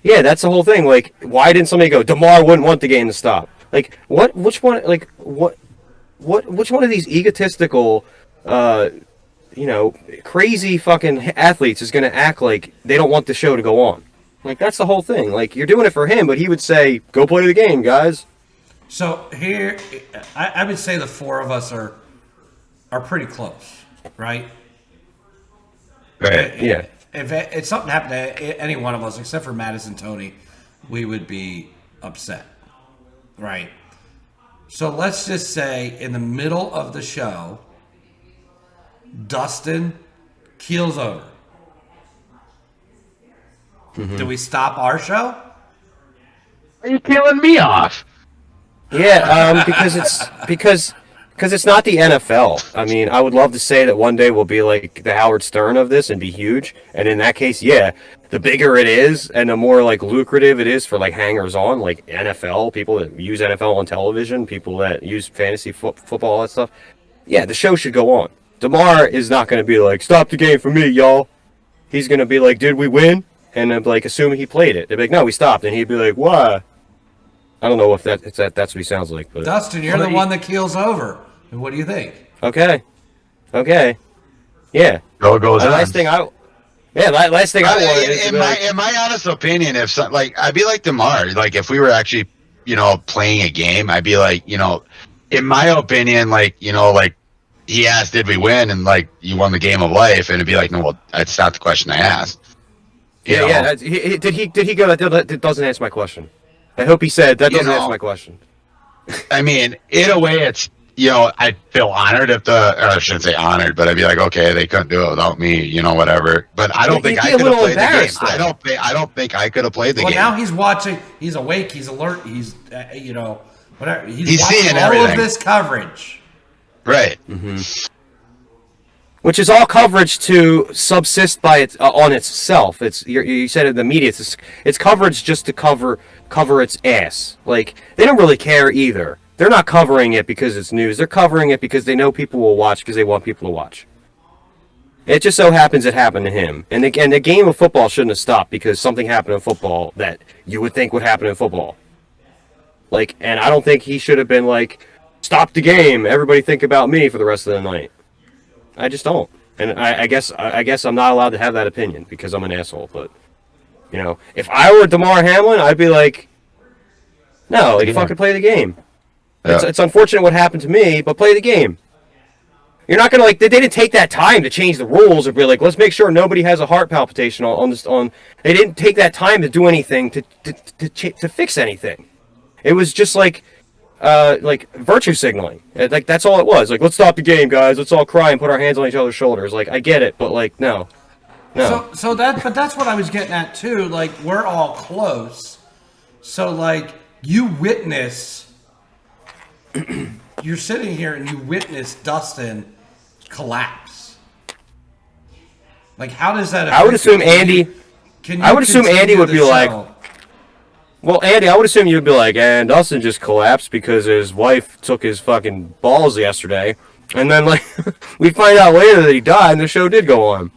yeah, that's the whole thing. Why didn't somebody go? Damar wouldn't want the game to stop. Which one? What? which one of these egotistical, crazy fucking athletes is going to act like they don't want the show to go on? Like, that's the whole thing. Like, you're doing it for him, but he would say, go play the game, guys. So here, I would say the four of us are pretty close, right? Right. Yeah. If something happened to any one of us, except for Madison Tony, we would be upset, right? So let's just say in the middle of the show, Dustin keels over. Mm-hmm. Do we stop our show? Are you killing me off? Yeah, because it's not the NFL. I mean, I would love to say that one day we'll be like the Howard Stern of this and be huge. And in that case, yeah, the bigger it is and the more like lucrative it is for like hangers on, like NFL, people that use NFL on television, people that use fantasy football, all that stuff. Yeah, the show should go on. Damar is not going to be like, stop the game for me, y'all. He's going to be like, did we win? And I'm like, assuming he played it. They'd be like, no, we stopped. And he'd be like, why? I don't know if that's what he sounds like. But Dustin, you're the one that keels over. What do you think? Okay. Yeah. Goes on. Last thing I want is in my honest opinion, if I'd be like Damar. Like if we were actually, playing a game, I'd be like, in my opinion, like he asked, did we win? And like you won the game of life, and it'd be like, no, well, that's not the question I asked. Yeah. Did he go? That doesn't answer my question. I hope he said that doesn't answer my question. I mean, in a way, it's I'd feel honored or I shouldn't say honored, but I'd be like, okay, they couldn't do it without me, whatever. But I don't think I could have played the game. I don't think I could have played the game. Well, now he's watching. He's awake. He's alert. He's whatever. He's watching seeing all everything. of this coverage. Right. Mm-hmm. Which is all coverage to subsist by it on itself. You said in the media, it's coverage just to cover its ass. Like they don't really care either. They're not covering it because it's news. They're covering it because they know people will watch because they want people to watch. It just so happens it happened to him. And the game of football shouldn't have stopped because something happened in football that you would think would happen in football. Like, and I don't think he should have been like, stop the game. Everybody think about me for the rest of the night. I just don't. And I guess I'm not allowed to have that opinion because I'm an asshole. But, if I were Damar Hamlin, I'd be like, no, fucking play the game. Yeah. It's unfortunate what happened to me, but play the game. You're not gonna they didn't take that time to change the rules or be like, let's make sure nobody has a heart palpitation on this. They didn't take that time to do anything to fix anything. It was just like virtue signaling. Like that's all it was. Like, let's stop the game, guys. Let's all cry and put our hands on each other's shoulders. Like, I get it, but like, no. So that's what I was getting at too. Like, we're all close. So like, you witness. You're sitting here and you witness Dustin collapse. Like, how does that affect I would assume Andy. I would assume Andy would be like, well, Andy, I would assume you'd be like, and Dustin just collapsed because his wife took his fucking balls yesterday. And then, like, we find out later that he died and the show did go on.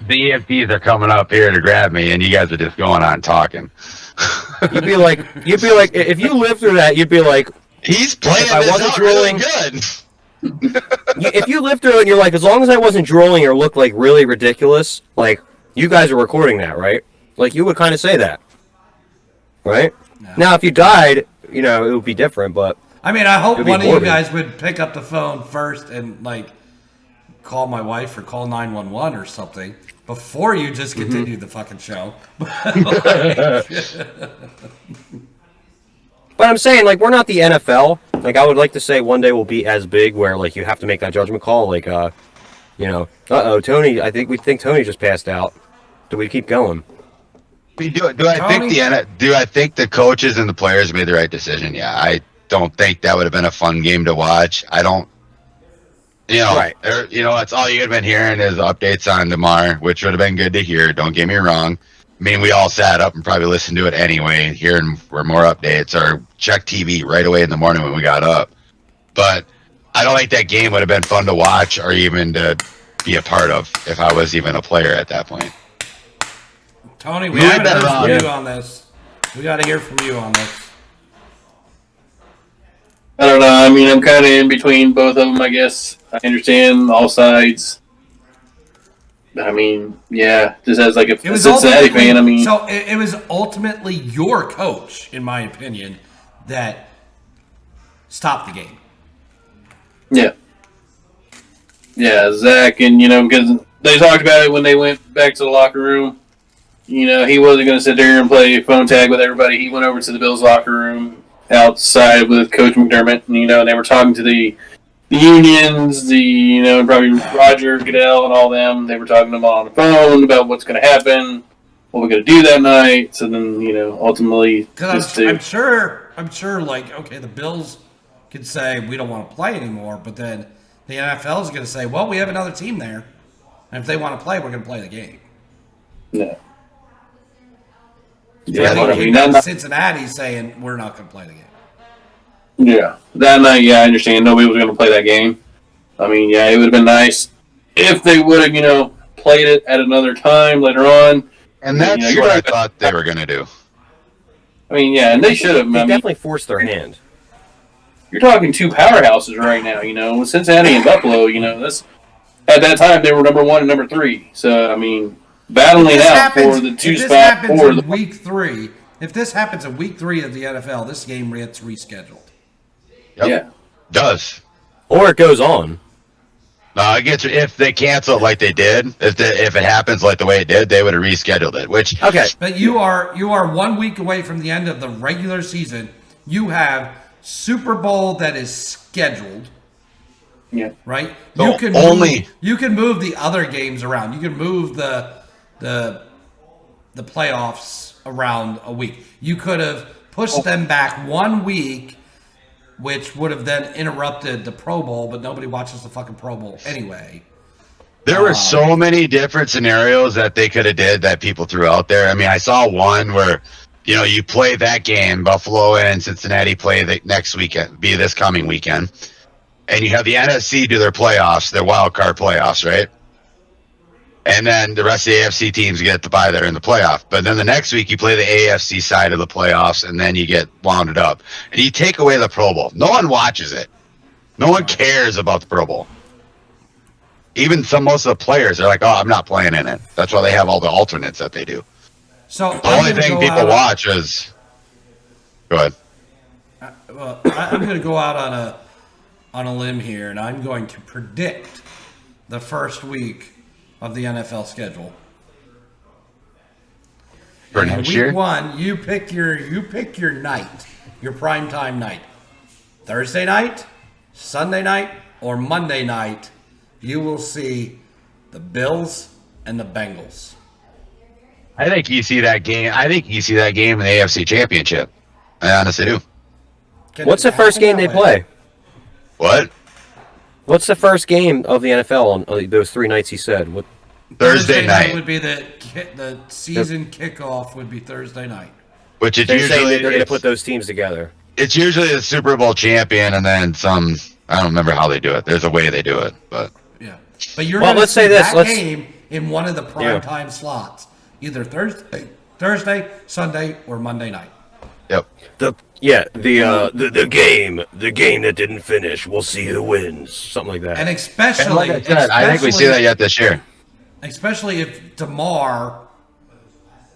The EMTs are coming up here to grab me, and you guys are just going on talking. You'd be like, if you lived through that, you'd be like, he's playing this out really good. If you lived through it and you're like, as long as I wasn't drooling or looked like really ridiculous, like, you guys are recording that, right? Like, you would kind of say that, right? No. Now, if you died, it would be different, but... I mean, I hope one of you guys would pick up the phone first and, like, call my wife or call 911 or something before you just continue the fucking show. But I'm saying, like, we're not the NFL. Like, I would like to say one day we'll be as big where, like, you have to make that judgment call. Like, Tony, we think Tony just passed out. Do we keep going? Do I think the coaches and the players made the right decision? Yeah, I don't think that would have been a fun game to watch. I don't. Right. That's all you've been hearing is updates on Damar, which would have been good to hear. Don't get me wrong. I mean, we all sat up and probably listened to it anyway, hearing for more updates or check TV right away in the morning when we got up. But I don't think that game would have been fun to watch or even to be a part of if I was even a player at that point. Tony, we haven't heard from you on this. We got to hear from you on this. I don't know. I mean, I'm kind of in between both of them, I guess. I understand all sides. I mean, yeah, just as like a Cincinnati fan, I mean. So it was ultimately your coach, in my opinion, that stopped the game. Yeah. Yeah, Zach, and, because they talked about it when they went back to the locker room. He wasn't going to sit there and play phone tag with everybody. He went over to the Bills locker room outside with Coach McDermott, and they were talking to the unions, probably Roger Goodell and all them. They were talking to them on the phone about what's going to happen, what we're going to do that night. So then, ultimately, because I'm sure, like, okay, the Bills could say we don't want to play anymore, but then the NFL is going to say, well, we have another team there, and if they want to play, we're going to play the game. Yeah. Yeah, I think Cincinnati saying we're not going to play the game. Yeah, that night, I understand nobody was going to play that game. I mean, it would have been nice if they would have, played it at another time later on. And that's what I thought they were going to do. I mean, and they should have. They definitely forced their hand. You're talking two powerhouses right now, with Cincinnati and Buffalo, that's at that time they were number 1 and number 3. So, I mean, battling out for the 2 spot for the week 3. If this happens in week 3 of the NFL, this game gets rescheduled. Yep. Yeah. Does. Or it goes on. No, I get you. If they cancel it like they did, if it happens like the way it did, they would have rescheduled it. Which but you are 1 week away from the end of the regular season. You have Super Bowl that is scheduled. Yeah. Right. So you can move the other games around. You can move the playoffs around a week. You could have pushed them back 1 week, which would have then interrupted the Pro Bowl, but nobody watches the fucking Pro Bowl anyway. There were so many different scenarios that they could have did that people threw out there. I mean, I saw one where, you play that game, Buffalo and Cincinnati play the next weekend, be this coming weekend, and you have the NFC do their playoffs, their wild card playoffs, right? And then the rest of the AFC teams get to bye there in the playoff. But then the next week you play the AFC side of the playoffs, and then you get wounded up. And you take away the Pro Bowl. No one watches it. No one cares about the Pro Bowl. Even most of the players are like, oh, I'm not playing in it. That's why they have all the alternates that they do. So the only thing people watch is... Go ahead. I'm going to go out on a limb here, and I'm going to predict the first week of the NFL schedule. For next year? Week 1, you pick your night, your primetime night. Thursday night, Sunday night, or Monday night, you will see the Bills and the Bengals. I think you see that game. I think you see that game in the AFC Championship. I honestly do. What's the first game they play? What? What's the first game of the NFL on those 3 nights he said? What? Thursday night would be the season kickoff would be Thursday night. Which is they're usually they're going to put those teams together. It's usually the Super Bowl champion and then some. I don't remember how they do it. There's a way they do it, but yeah. But you're let's say this. Game in one of the prime time slots, either Thursday, Sunday, or Monday night. Yep. The game that didn't finish. We'll see who wins. Something like that. And especially, like I said, I think we see that yet this year. Especially if Damar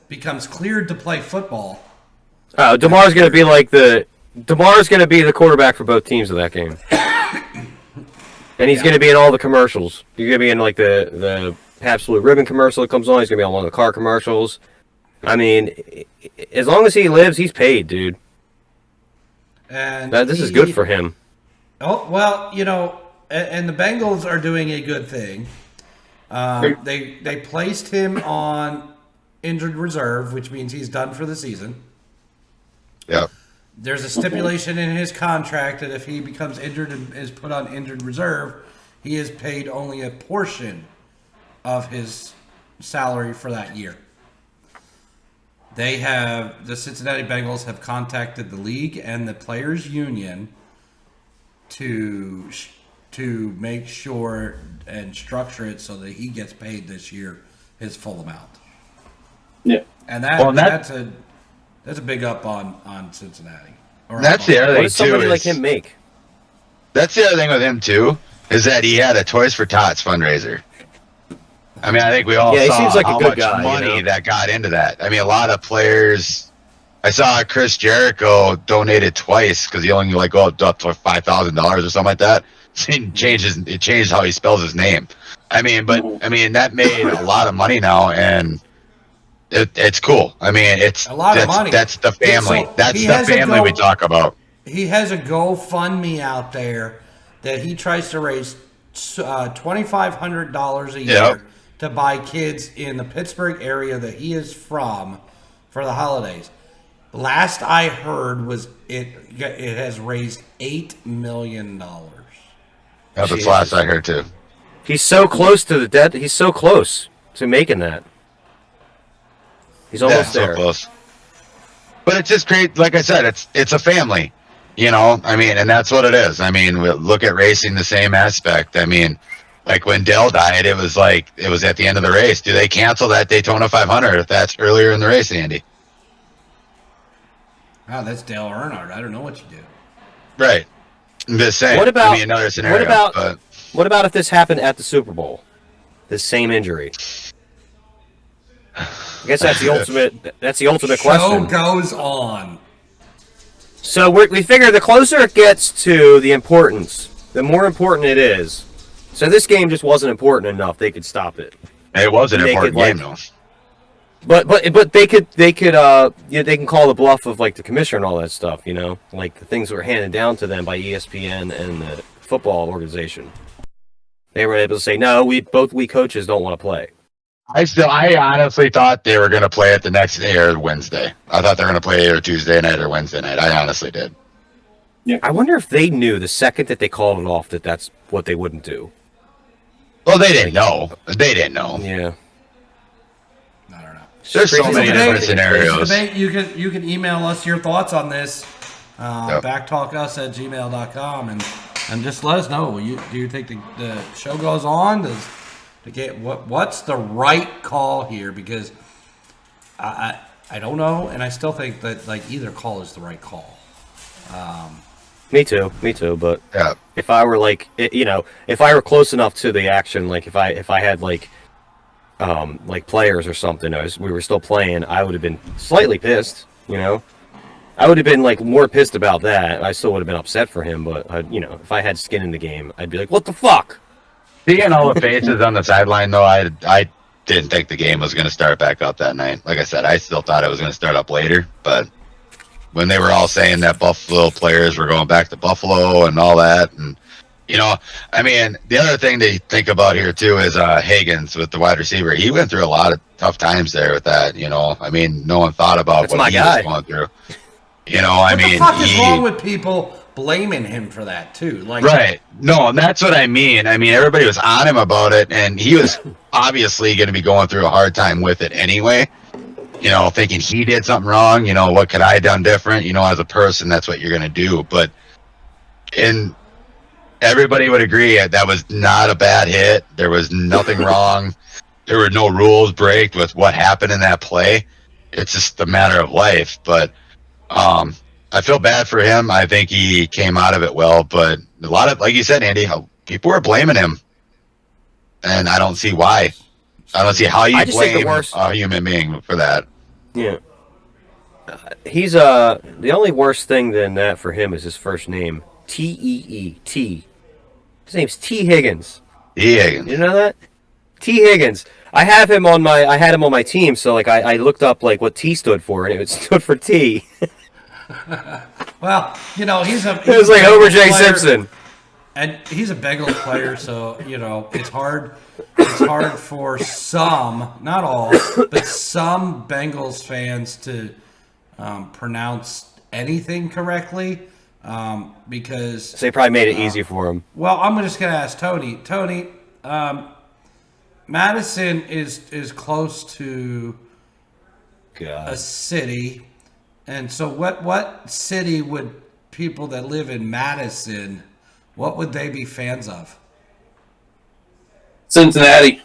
becomes cleared to play football. Damar's going to be Damar's going to be the quarterback for both teams in that game. And he's going to be in all the commercials. He's going to be in like the Absolute Ribbon commercial that comes on. He's going to be on one of the car commercials. I mean, as long as he lives, he's paid, dude. And this is good for him. Oh, well, and the Bengals are doing a good thing. They placed him on injured reserve, which means he's done for the season. Yeah. There's a stipulation in his contract that if he becomes injured and is put on injured reserve, he is paid only a portion of his salary for that year. The Cincinnati Bengals have contacted the league and the players' union to make sure and structure it so that he gets paid this year his full amount. Yeah, and that's a big up on Cincinnati. That's the other thing What does somebody too. Like him make? That's the other thing with him too, is that he had a Toys for Tots fundraiser. I mean, I think we all he saw seems like a how good much guy, money that got into that. I mean, a lot of players. I saw Chris Jericho donated twice because he only go up to $5,000 or something like that. It changed how he spells his name. I mean, that made a lot of money now, and it's cool. I mean, it's a lot of money. That's the family. So that's the family we talk about. He has a GoFundMe out there that he tries to raise $2,500 a year to buy kids in the Pittsburgh area that he is from for the holidays. Last I heard was it has raised $8 million. That's last I heard too. He's so close to the dead. He's so close to making that. He's almost there. So close. But it's just great. Like I said, it's a family. I mean, and that's what it is. I mean, we look at racing the same aspect. I mean, like when Dell died, it was at the end of the race. Do they cancel that Daytona 500 if that's earlier in the race, Andy? Wow, that's Dale Earnhardt. I don't know what you do. Right. I'm just saying. What about another scenario? What about if this happened at the Super Bowl? This same injury. I guess that's the ultimate. That's the ultimate question. Show goes on. So we figure the closer it gets to the importance, the more important it is. So this game just wasn't important enough. They could stop it. It was an important game, though. But they can call the bluff of like the commissioner and all that stuff. Like the things that were handed down to them by ESPN and the football organization. They were able to say, no, we coaches don't want to play. I honestly thought they were going to play it the next day or Wednesday. I thought they were going to play either Tuesday night or Wednesday night. I honestly did. Yeah. I wonder if they knew the second that they called it off that that's what they wouldn't do. Well, they didn't know. They didn't know. Yeah. I don't know. There's so many different scenarios. You can email us your thoughts on this. Backtalkus@gmail.com and just let us know. Do you think the show goes on? What's the right call here? Because I don't know, and I still think that either call is the right call. Me too. But if I were if I were close enough to the action, like if I had like players or something, we were still playing, I would have been slightly pissed. I would have been more pissed about that. I still would have been upset for him, but if I had skin in the game, I'd be like, what the fuck? Seeing all the faces on the sideline, though, I didn't think the game was going to start back up that night. Like I said, I still thought it was going to start up later. But when they were all saying that Buffalo players were going back to Buffalo and all that, and I mean, the other thing to think about here too is Higgins with the wide receiver. He went through a lot of tough times there with that. I mean, no one thought about what he was going through. What the fuck is wrong with people blaming him for that too? Right. No, and that's what I mean. I mean, everybody was on him about it, and he was obviously going to be going through a hard time with it anyway. Thinking he did something wrong. What could I have done different? As a person, that's what you're going to do. But everybody would agree that was not a bad hit. There was nothing wrong. There were no rules break with what happened in that play. It's just a matter of life. But I feel bad for him. I think he came out of it well, but a lot of, like you said, Andy, people were blaming him, and I don't see why. I don't see how you blame a human being for that. Yeah. He's the only worst thing than that for him is his first name, T. His name's T. Higgins. T. Higgins. You know that? T. Higgins. I had him on my team, so I looked up what T stood for, and it stood for T. Well, he's it was like Homer J. Simpson, and he's a Bengals player, so it's hard. It's hard for some, not all, but some Bengals fans to pronounce anything correctly because they probably made it easy for him. Well, I'm just gonna ask Tony. Tony, Madison is close to a city. And so what city would people that live in Madison, what would they be fans of? Cincinnati.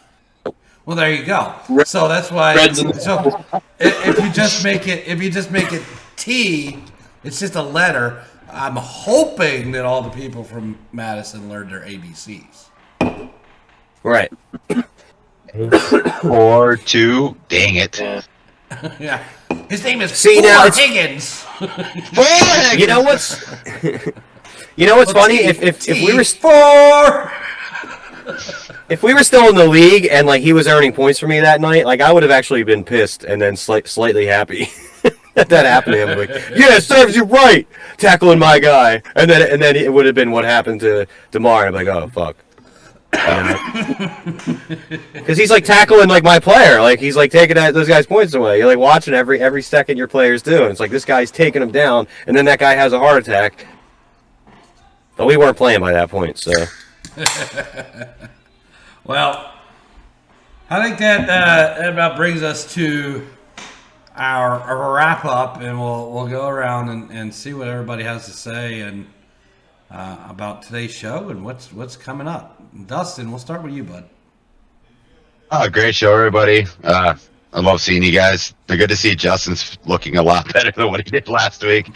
Well, there you go. So that's why. So if you just make it T, it's just a letter. I'm hoping that all the people from Madison learned their ABCs. Right. 4-2. Dang it. Yeah. His name is Higgins. Higgins. You know what's funny? If we were if we were still in the league and like he was earning points for me that night, like I would have actually been pissed and then slightly happy that happened to him. Like, yeah, it serves you right, tackling my guy, and then it would have been what happened to Damar. I'm like, oh fuck. Because he's like tackling like my player, like he's like taking those guys' points away. You're like watching every second your players do, and it's like this guy's taking him down, and then that guy has a heart attack. But we weren't playing by that point, so. Well, I think that about brings us to our wrap up, and we'll go around and see what everybody has to say and about today's show and what's coming up. Dustin, we'll start with you, bud. Oh, great show, everybody. I love seeing you guys. They're good to see Justin's looking a lot better than what he did last week.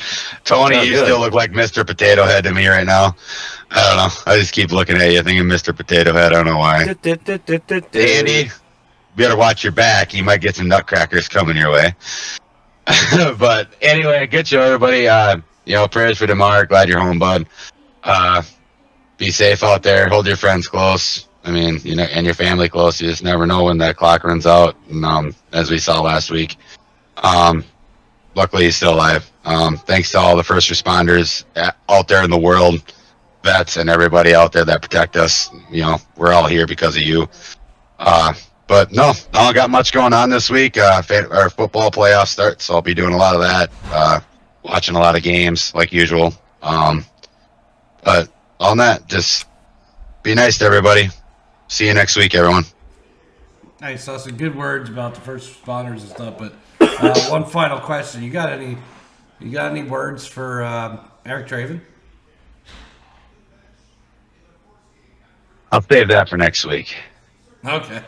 Tony, you still look like Mr. Potato Head to me right now. I don't know. I just keep looking at you thinking Mr. Potato Head. I don't know why. Andy, you better watch your back. You might get some nutcrackers coming your way. But anyway, good show, everybody. Prayers for Damar. Glad you're home, bud. Be safe out there. Hold your friends close. I mean, and your family close. You just never know when that clock runs out. And, as we saw last week, luckily he's still alive. Thanks to all the first responders out there in the world, vets, and everybody out there that protect us. We're all here because of you. But no, I don't got much going on this week. Our football playoffs start, so I'll be doing a lot of that. Watching a lot of games like usual. But on that, just be nice to everybody. See you next week, everyone. Nice. That's some good words about the first responders and stuff. But one final question: you got any words for Eric Draven? I'll save that for next week. Okay.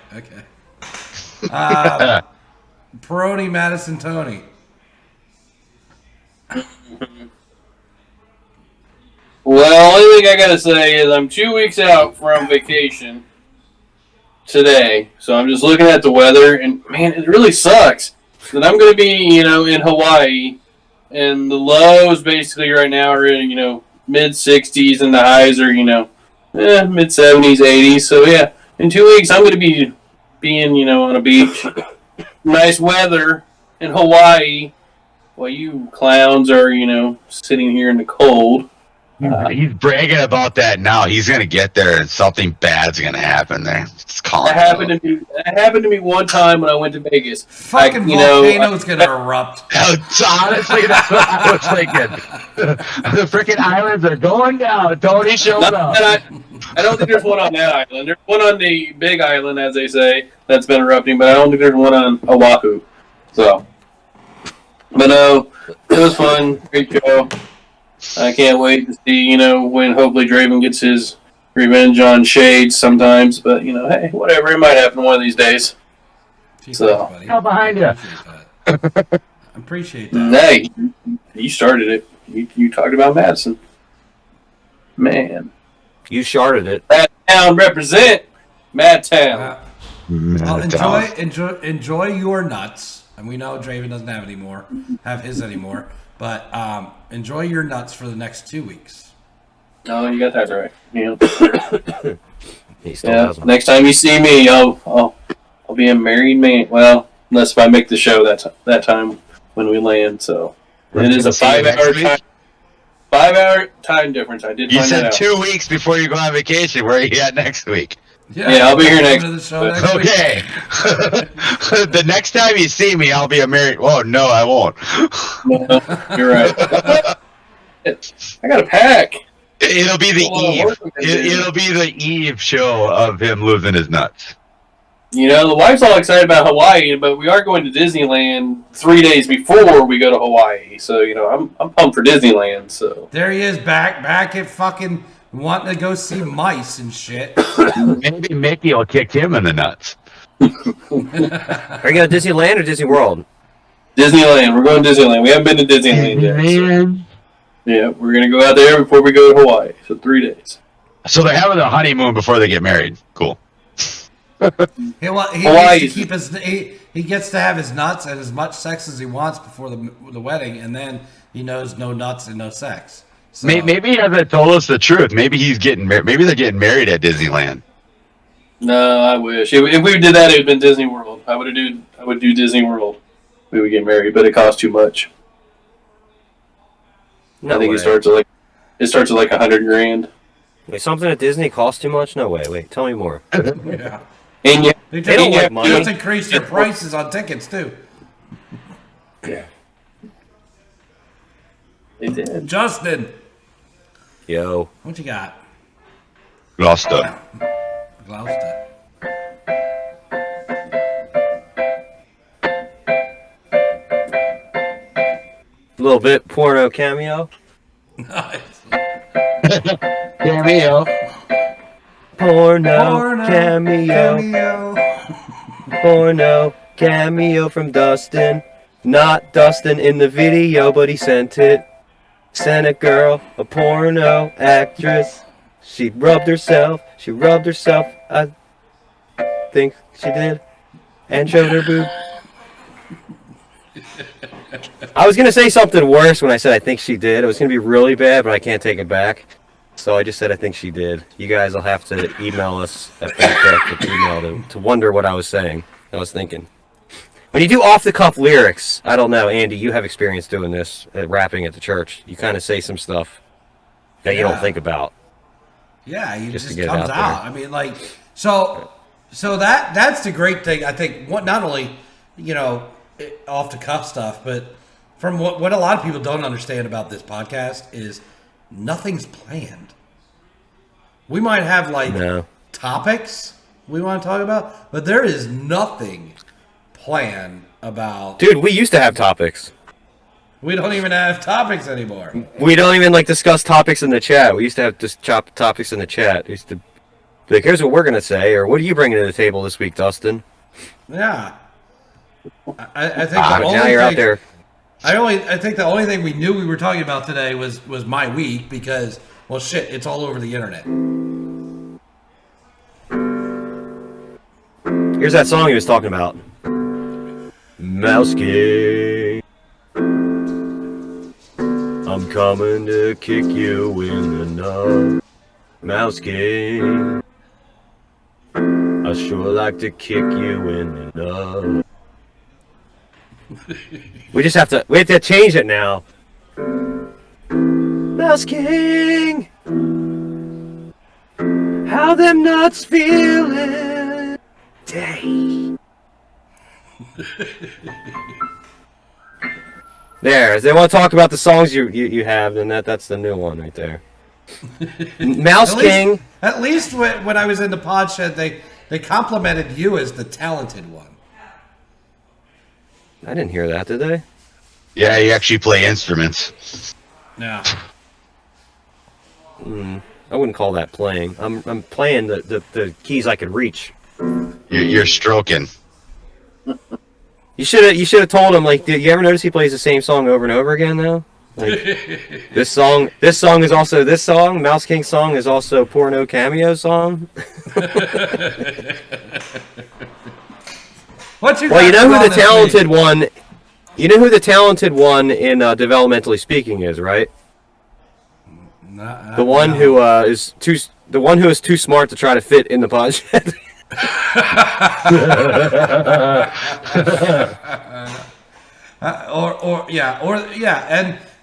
Peroni, Madison, Tony. Well, only thing I gotta say is I'm 2 weeks out from vacation today, so I'm just looking at the weather, and man, it really sucks that I'm gonna be, in Hawaii, and the lows basically right now are in, mid 60s, and the highs are, mid 70s, 80s. So yeah, in 2 weeks I'm gonna be being, on a beach, nice weather in Hawaii, while you clowns are, sitting here in the cold. He's bragging about that now. He's gonna get there, and something bad's gonna happen there. That happened to me one time when I went to Vegas. Fucking volcano's gonna erupt. Honestly, that's what I was thinking. The freaking islands are going down. Tony showed up. I don't think there's one on that island. There's one on the big island, as they say, that's been erupting, but I don't think there's one on Oahu. So, but no, it was fun. Great show. I can't wait to see, when hopefully Draven gets his revenge on Shades sometimes. But, hey, whatever. It might happen one of these days. So, come behind you. I appreciate that. Hey, you started it. You talked about Madison. Man. You started it. Mad Town represent. Mad Town. Well, enjoy your nuts. And we know Draven doesn't have his anymore. But enjoy your nuts for the next 2 weeks. Oh, you got that right. Yeah. He still doesn't. Next time you see me, I'll be a married man. Well, unless if I make the show that time when we land. So it is a 5-hour time difference. I did. You find said that out. 2 weeks before you go on vacation. Where are you at next week? Yeah, I'll be here next week. Okay. The next time you see me, I'll be a married. Oh no, I won't. No, you're right. I got to pack. It'll be the eve. It'll be the eve show of him losing his nuts. The wife's all excited about Hawaii, but we are going to Disneyland 3 days before we go to Hawaii. So I'm pumped for Disneyland. So there he is, back at fucking wanting to go see mice and shit. Maybe Mickey will kick him in the nuts. Are you going to Disneyland or Disney World? Disneyland. We're going to Disneyland. We haven't been to Disneyland yet. So. Yeah, we're going to go out there before we go to Hawaii. So 3 days. So they're having a honeymoon before they get married. Cool. Yeah, well, he gets to have his nuts and as much sex as he wants before the wedding, and then he knows no nuts and no sex. So, Maybe he hasn't told us the truth. Maybe he's getting married. Maybe they're getting married at Disneyland. No, I wish. If we did that, it would have been Disney World. I would do Disney World. We would get married, but it costs too much. No I think way. it starts at like $100,000. Wait, something at Disney costs too much? No way. Wait, tell me more. yeah. And They don't like money. just increase their prices on tickets too. they did. Justin, Yo. what you got? Gloucester. Gloucester. A little bit porno cameo. Nice. Cameo. Porno cameo. Porno cameo from Dustin. Not Dustin in the video, but he sent it. Sent a girl, a porno actress. She rubbed herself, I think she did, and showed her boob. I was going to say something worse when I said I think she did. It was going to be really bad, but I can't take it back. So I just said I think she did. You guys will have to email us at email to wonder what I was saying. I was thinking. When you do off-the-cuff lyrics, I don't know, Andy, you have experience doing this, rapping at the church. You kind of say some stuff that you don't think about. Yeah, it Just just to get it comes out out. there. I mean, like, so that's the great thing. I think not only off the cuff stuff, but from what a lot of people don't understand about this podcast is nothing's planned. We might have topics we want to talk about, but there is nothing planned about. Dude, we used to have topics. We don't even have topics anymore. We don't even discuss topics in the chat. We used to have just chop topics in the chat. We used to be like, here's what we're gonna say, or what are you bringing to the table this week, Dustin? Yeah, I think But the only now you're thing, out there. I think the only thing we knew we were talking about today was my week because, well, shit, it's all over the internet. Here's that song he was talking about. Mouse King, I'm coming to kick you in the nut. Mouse King, I sure like to kick you in the nut. We have to change it now. Mouse King, how them nuts feeling? Day. There, if they want to talk about the songs you have, then that's the new one right there. Mouse King. At least when I was in the podshed, they complimented you as the talented one. I didn't hear that, did they? Yeah, you actually play instruments. Yeah. I wouldn't call that playing. I'm playing the keys I could reach. You're stroking. You should have told him, did you ever notice he plays the same song over and over again though? This song is also this song. Mouse King's song is also porno cameo song. Well, you know who the talented one. You know who the talented one in Developmentally Speaking is, right? The one who is too smart to try to fit in the podshed.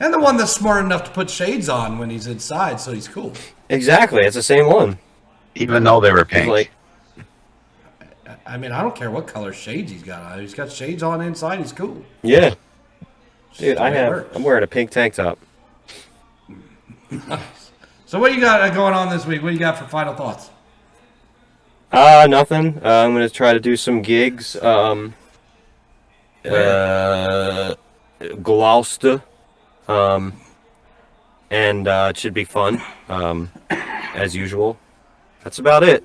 and the one that's smart enough to put shades on when he's inside, so he's cool. Exactly, it's the same one. Even though they were pink. I mean, I don't care what color shades he's got on. He's got shades on inside. He's cool. Yeah, dude, I'm wearing a pink tank top. So what you got going on this week? What you got for final thoughts? Nothing. I'm gonna try to do some gigs. Gloucester. And it should be fun. As usual. That's about it.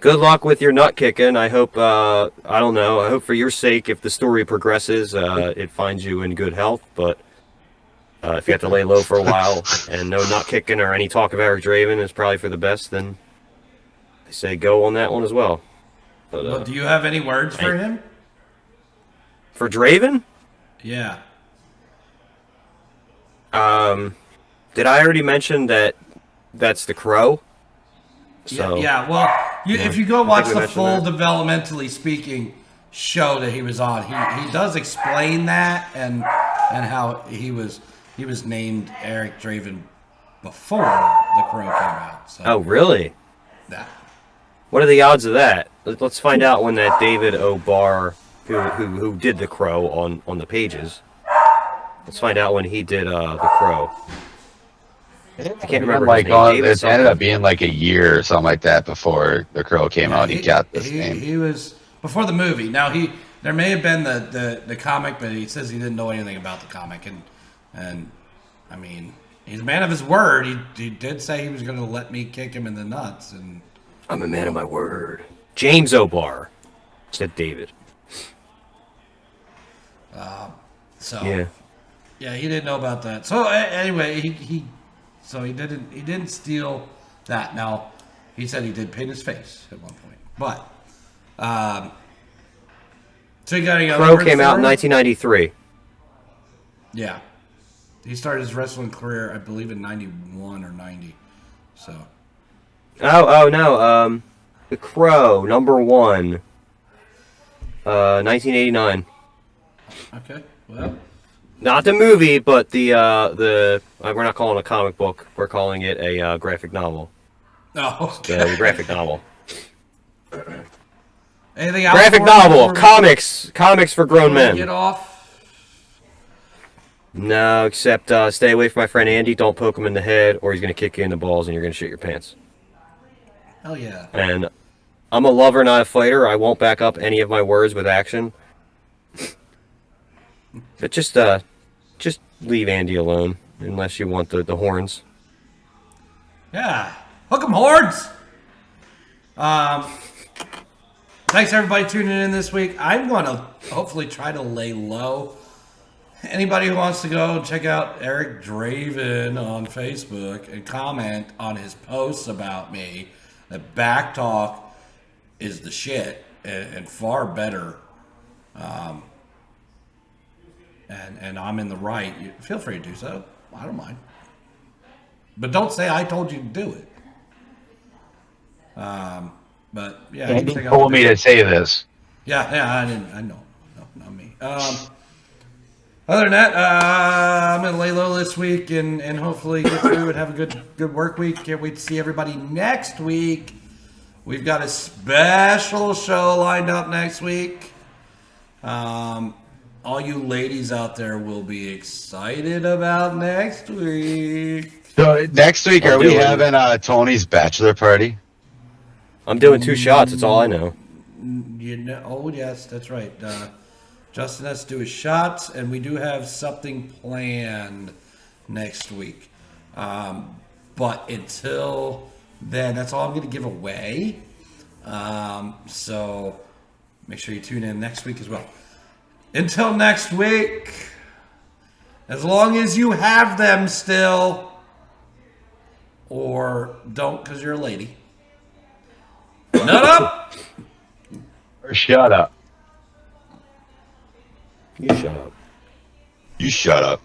Good luck with your nut kicking. I hope, I don't know, I hope for your sake, if the story progresses, it finds you in good health. But If you have to lay low for a while and no nut kicking or any talk of Eric Draven is probably for the best, then I say go on that one as well. But, Well, do you have any words for him? For Draven? Yeah. Did I already mention that that's the Crow? So, yeah. Well, if you go watch the full that. Developmentally Speaking show that he was on, he does explain that and how he was named Eric Draven before the Crow came out. So, oh, really? That. What are the odds of that? Let's find out when that David O'Barr, who did the Crow on the pages. Let's find out when he did the Crow. I can't remember. Like, it ended up being like a year or something like that before the Crow came out. He got this name. He was before the movie. Now there may have been the comic, but he says he didn't know anything about the comic, and I mean, he's a man of his word. He did say he was going to let me kick him in the nuts, and I'm a man of my word. James O'Barr said David. Yeah, he didn't know about that. So anyway, he didn't steal that. Now he said he did paint his face at one point, but so you got any other Crow words came for out in him? 1993. Yeah, he started his wrestling career, I believe, in 91 or 90. So. Oh no, the Crow #1, 1989. Okay, well. Not the movie, but the we're not calling it a comic book. We're calling it a graphic novel. Oh, okay. The graphic novel. Anything else? Graphic novel, comics for grown men. Get off. No, except stay away from my friend Andy. Don't poke him in the head, or he's gonna kick you in the balls, and you're gonna shit your pants. Hell yeah. And I'm a lover, not a fighter. I won't back up any of my words with action. But just leave Andy alone, unless you want the horns. Yeah. Hook 'em horns. Thanks everybody tuning in this week. I'm going to hopefully try to lay low. Anybody who wants to go check out Eric Draven on Facebook and comment on his posts about me, that back talk is the shit and far better. And I'm in the right. Feel free to do so. I don't mind. But don't say I told you to do it. But yeah, Andy told me to say this. Yeah, I didn't. I know, no, not me. Other than that, I'm gonna lay low this week and hopefully get through and have a good work week. Can't wait to see everybody next week. We've got a special show lined up next week. All you ladies out there will be excited about next week. So next week, are we having Tony's bachelor party? I'm doing 2 shots. That's all I know. You know, oh yes, that's right. Justin has to do his shots, and we do have something planned next week. But until then, that's all I'm going to give away. So make sure you tune in next week as well. Until next week, as long as you have them still, or don't because you're a lady. Nut up! Or shut up. You shut up. You shut up.